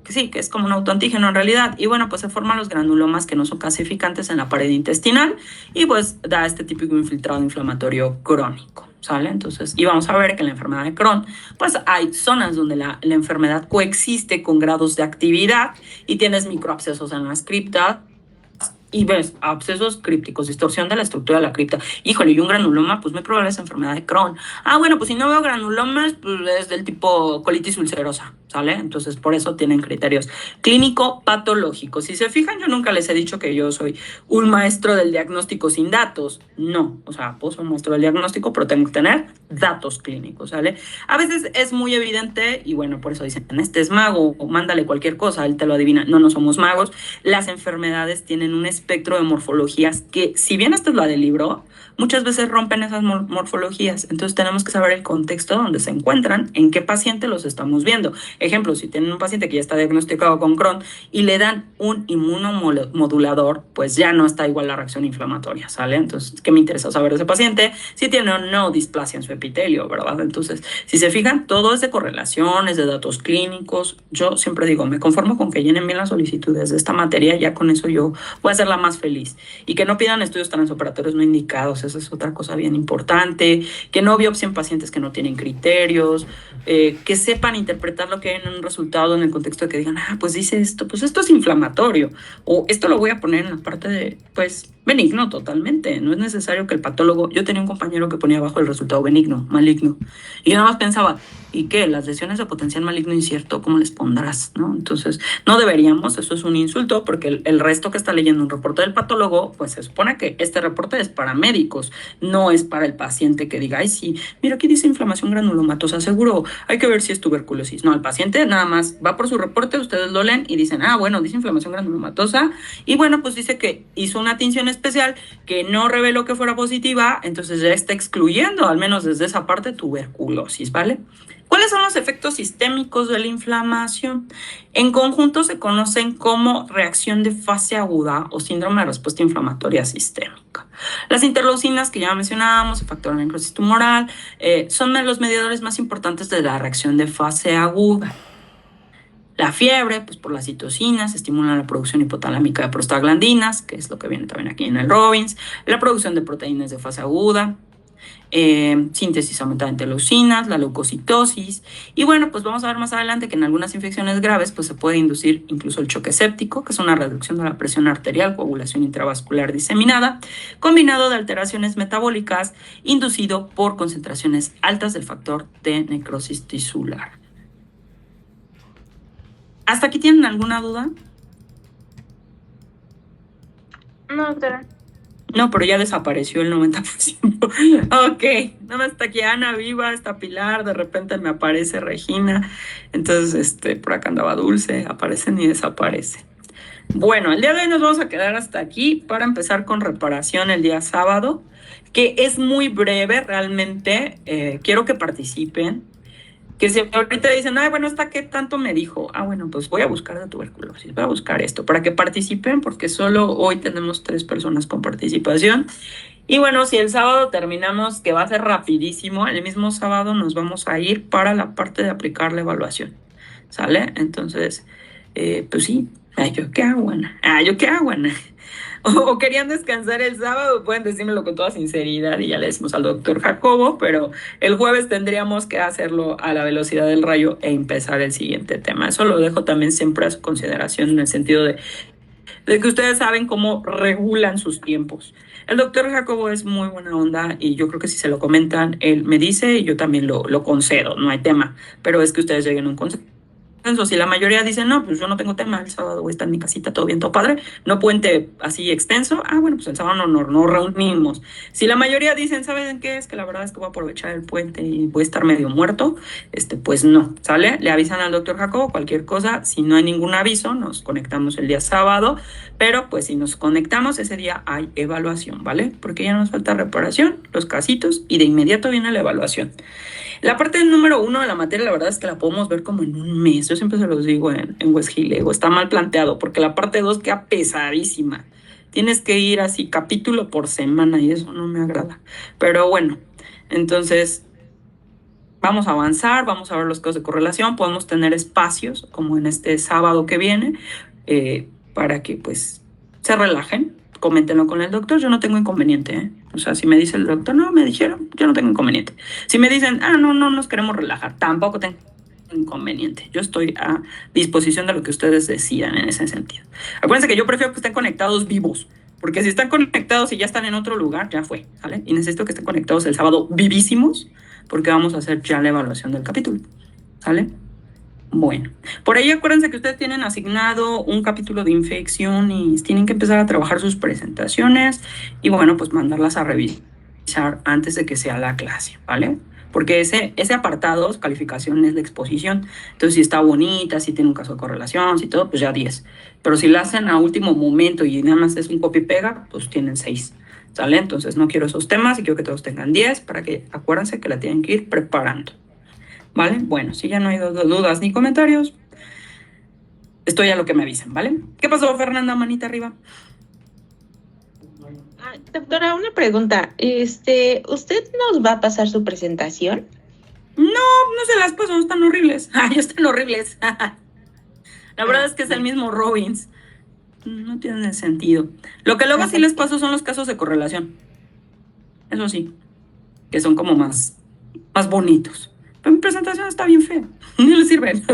sí, que es como un autoantígeno en realidad. Y bueno, pues se forman los granulomas que no son clasificantes en la pared intestinal y pues da este típico infiltrado inflamatorio crónico, ¿sale? Entonces, y vamos a ver que en la enfermedad de Crohn, pues hay zonas donde la enfermedad coexiste con grados de actividad y tienes microabscesos en las criptas y ves abscesos crípticos, distorsión de la estructura de la cripta. Híjole, y un granuloma, pues muy probable es enfermedad de Crohn. Bueno, pues si no veo granulomas, pues es del tipo colitis ulcerosa, ¿sale? Entonces, por eso tienen criterios clínico-patológicos. Si se fijan, yo nunca les he dicho que yo soy un maestro del diagnóstico sin datos. No, o sea, pues soy un maestro del diagnóstico, pero tengo que tener datos clínicos, ¿sale? A veces es muy evidente y bueno, por eso dicen, este es mago, o mándale cualquier cosa, él te lo adivina. No, no somos magos. Las enfermedades tienen un espectro de morfologías que, si bien esta es la del libro, muchas veces rompen esas morfologías. Entonces tenemos que saber el contexto donde se encuentran, en qué paciente los estamos viendo. Ejemplo, si tienen un paciente que ya está diagnosticado con Crohn y le dan un inmunomodulador, pues ya no está igual la reacción inflamatoria, ¿sale? Entonces, ¿qué me interesa saber de ese paciente? Si tiene o no displasia en su epitelio, ¿verdad? Entonces, si se fijan, todo es de correlaciones, de datos clínicos. Yo siempre digo, me conformo con que llenen bien las solicitudes de esta materia, ya con eso yo voy a hacerla más feliz. Y que no pidan estudios transoperatorios no indicados, esa es otra cosa bien importante, que no biopsien pacientes que no tienen criterios, que sepan interpretar lo que hay en un resultado en el contexto de que digan, pues dice esto, pues esto es inflamatorio, o esto lo voy a poner en la parte de, pues, benigno totalmente. No es necesario que el patólogo... Yo tenía un compañero que ponía abajo el resultado benigno, maligno. Y yo nada más pensaba, ¿y qué? ¿Las lesiones de potencial maligno incierto? ¿Cómo les pondrás? ¿No? Entonces, no deberíamos, eso es un insulto, porque el resto que está leyendo un reporte del patólogo, pues se supone que este reporte es para médicos, no es para el paciente que diga, ay, sí, mira, aquí dice inflamación granulomatosa, seguro, hay que ver si es tuberculosis. No, el paciente nada más va por su reporte, ustedes lo leen y dicen, bueno, dice inflamación granulomatosa, y bueno, pues dice que hizo una tinción especial que no reveló que fuera positiva, entonces ya está excluyendo, al menos desde esa parte, tuberculosis, ¿vale? ¿Cuáles son los efectos sistémicos de la inflamación? En conjunto se conocen como reacción de fase aguda o síndrome de respuesta inflamatoria sistémica. Las interleucinas que ya mencionábamos, el factor de necrosis tumoral, son los mediadores más importantes de la reacción de fase aguda. La fiebre, pues por las citocinas, estimula la producción hipotalámica de prostaglandinas, que es lo que viene también aquí en el Robbins, la producción de proteínas de fase aguda, síntesis aumentada de interleucinas, la leucocitosis, y bueno, pues vamos a ver más adelante que en algunas infecciones graves pues se puede inducir incluso el choque séptico, que es una reducción de la presión arterial, coagulación intravascular diseminada, combinado de alteraciones metabólicas, inducido por concentraciones altas del factor de necrosis tisular. ¿Hasta aquí tienen alguna duda? No, doctora. No, pero ya desapareció el 90%. Ok, nada más está aquí Ana viva, está Pilar, de repente me aparece Regina. Entonces, por acá andaba Dulce, aparecen y desaparecen. Bueno, el día de hoy nos vamos a quedar hasta aquí para empezar con reparación el día sábado, que es muy breve realmente. Quiero que participen. Que si ahorita dicen, bueno, ¿hasta qué tanto me dijo? Bueno, pues voy a buscar de tuberculosis, voy a buscar esto, para que participen, porque solo hoy tenemos 3 personas con participación. Y bueno, si el sábado terminamos, que va a ser rapidísimo, el mismo sábado nos vamos a ir para la parte de aplicar la evaluación, ¿sale? Entonces, pues sí, yo qué hago, Ana. Yo qué hago, Ana. O querían descansar el sábado, pueden decírmelo con toda sinceridad y ya le decimos al doctor Jacobo, pero el jueves tendríamos que hacerlo a la velocidad del rayo e empezar el siguiente tema. Eso lo dejo también siempre a su consideración en el sentido de que ustedes saben cómo regulan sus tiempos. El doctor Jacobo es muy buena onda y yo creo que si se lo comentan, él me dice y yo también lo concedo, no hay tema, pero es que ustedes lleguen a un consenso. Si la mayoría dicen, no, pues yo no tengo tema, el sábado voy a estar en mi casita, todo bien, todo padre, no puente así extenso, bueno, pues el sábado no reunimos. Si la mayoría dicen, ¿saben qué? Es que la verdad es que voy a aprovechar el puente y voy a estar medio muerto, pues no, ¿sale? Le avisan al doctor Jacobo cualquier cosa, si no hay ningún aviso, nos conectamos el día sábado, pero pues si nos conectamos ese día hay evaluación, ¿vale? Porque ya nos falta reparación, los casitos, y de inmediato viene la evaluación. La parte número 1 de la materia, la verdad es que la podemos ver como en un mes. Yo siempre se los digo en West Hill, está mal planteado, porque la parte 2 queda pesadísima. Tienes que ir así capítulo por semana y eso no me agrada. Pero bueno, entonces vamos a avanzar, vamos a ver los casos de correlación. Podemos tener espacios, como en este sábado que viene, para que pues se relajen. Coméntenlo con el doctor, yo no tengo inconveniente, O sea, si me dice el doctor, no, me dijeron, yo no tengo inconveniente. Si me dicen, no nos queremos relajar, tampoco tengo inconveniente. Yo estoy a disposición de lo que ustedes decidan en ese sentido. Acuérdense que yo prefiero que estén conectados vivos, porque si están conectados y ya están en otro lugar, ya fue, ¿vale? Y necesito que estén conectados el sábado vivísimos, porque vamos a hacer ya la evaluación del capítulo, ¿sale? Bueno, por ahí acuérdense que ustedes tienen asignado un capítulo de infección y tienen que empezar a trabajar sus presentaciones y bueno, pues mandarlas a revisar antes de que sea la clase, ¿vale? porque ese apartado, calificación es de exposición. Entonces, si está bonita, si tiene un caso de correlación, si todo, pues ya 10. Pero si la hacen a último momento y nada más es un copy y pega, pues tienen 6. ¿Sale? Entonces, no quiero esos temas y quiero que todos tengan 10 para que acuérdense que la tienen que ir preparando. ¿Vale? Bueno, si ya no hay dudas ni comentarios, estoy a lo que me avisan, ¿vale? ¿Qué pasó, Fernanda? Manita arriba. Doctora, una pregunta. ¿Usted nos va a pasar su presentación? No se las paso, están horribles. Ay, están horribles. La verdad es que es el mismo Robbins. No tiene sentido. Lo que luego sí les paso son los casos de correlación. Eso sí, que son como más bonitos. Pero mi presentación está bien fea. No les sirven.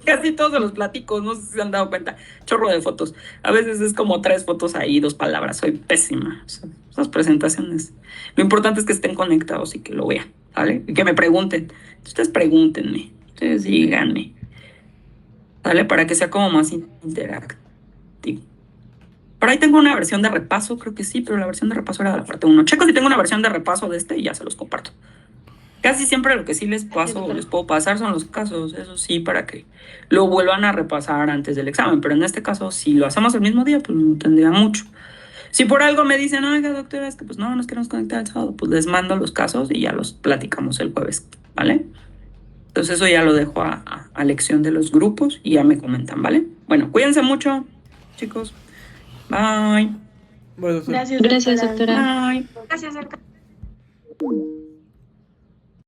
Casi todos se los platico, no sé si se han dado cuenta. Chorro de fotos. A veces es como 3 fotos ahí, 2 palabras. Soy pésima. O sea, esas presentaciones. Lo importante es que estén conectados y que lo vean, ¿vale? Y que me pregunten. Ustedes pregúntenme. Ustedes díganme. ¿Vale? Para que sea como más interactivo. Por ahí tengo una versión de repaso, creo que sí, pero la versión de repaso era de la parte 1. Checo si tengo una versión de repaso de y ya se los comparto. Casi siempre lo que sí les paso, les puedo pasar son los casos, eso sí, para que lo vuelvan a repasar antes del examen. Pero en este caso, si lo hacemos el mismo día, pues no tendría mucho. Si por algo me dicen, oiga, doctora, es que pues no nos queremos conectar el sábado, pues les mando los casos y ya los platicamos el jueves, ¿vale? Entonces eso ya lo dejo a elección de los grupos y ya me comentan, ¿vale? Bueno, cuídense mucho, chicos. Bye. Bueno, doctora. Gracias, doctora. Gracias, doctora. Bye. Gracias, doctora.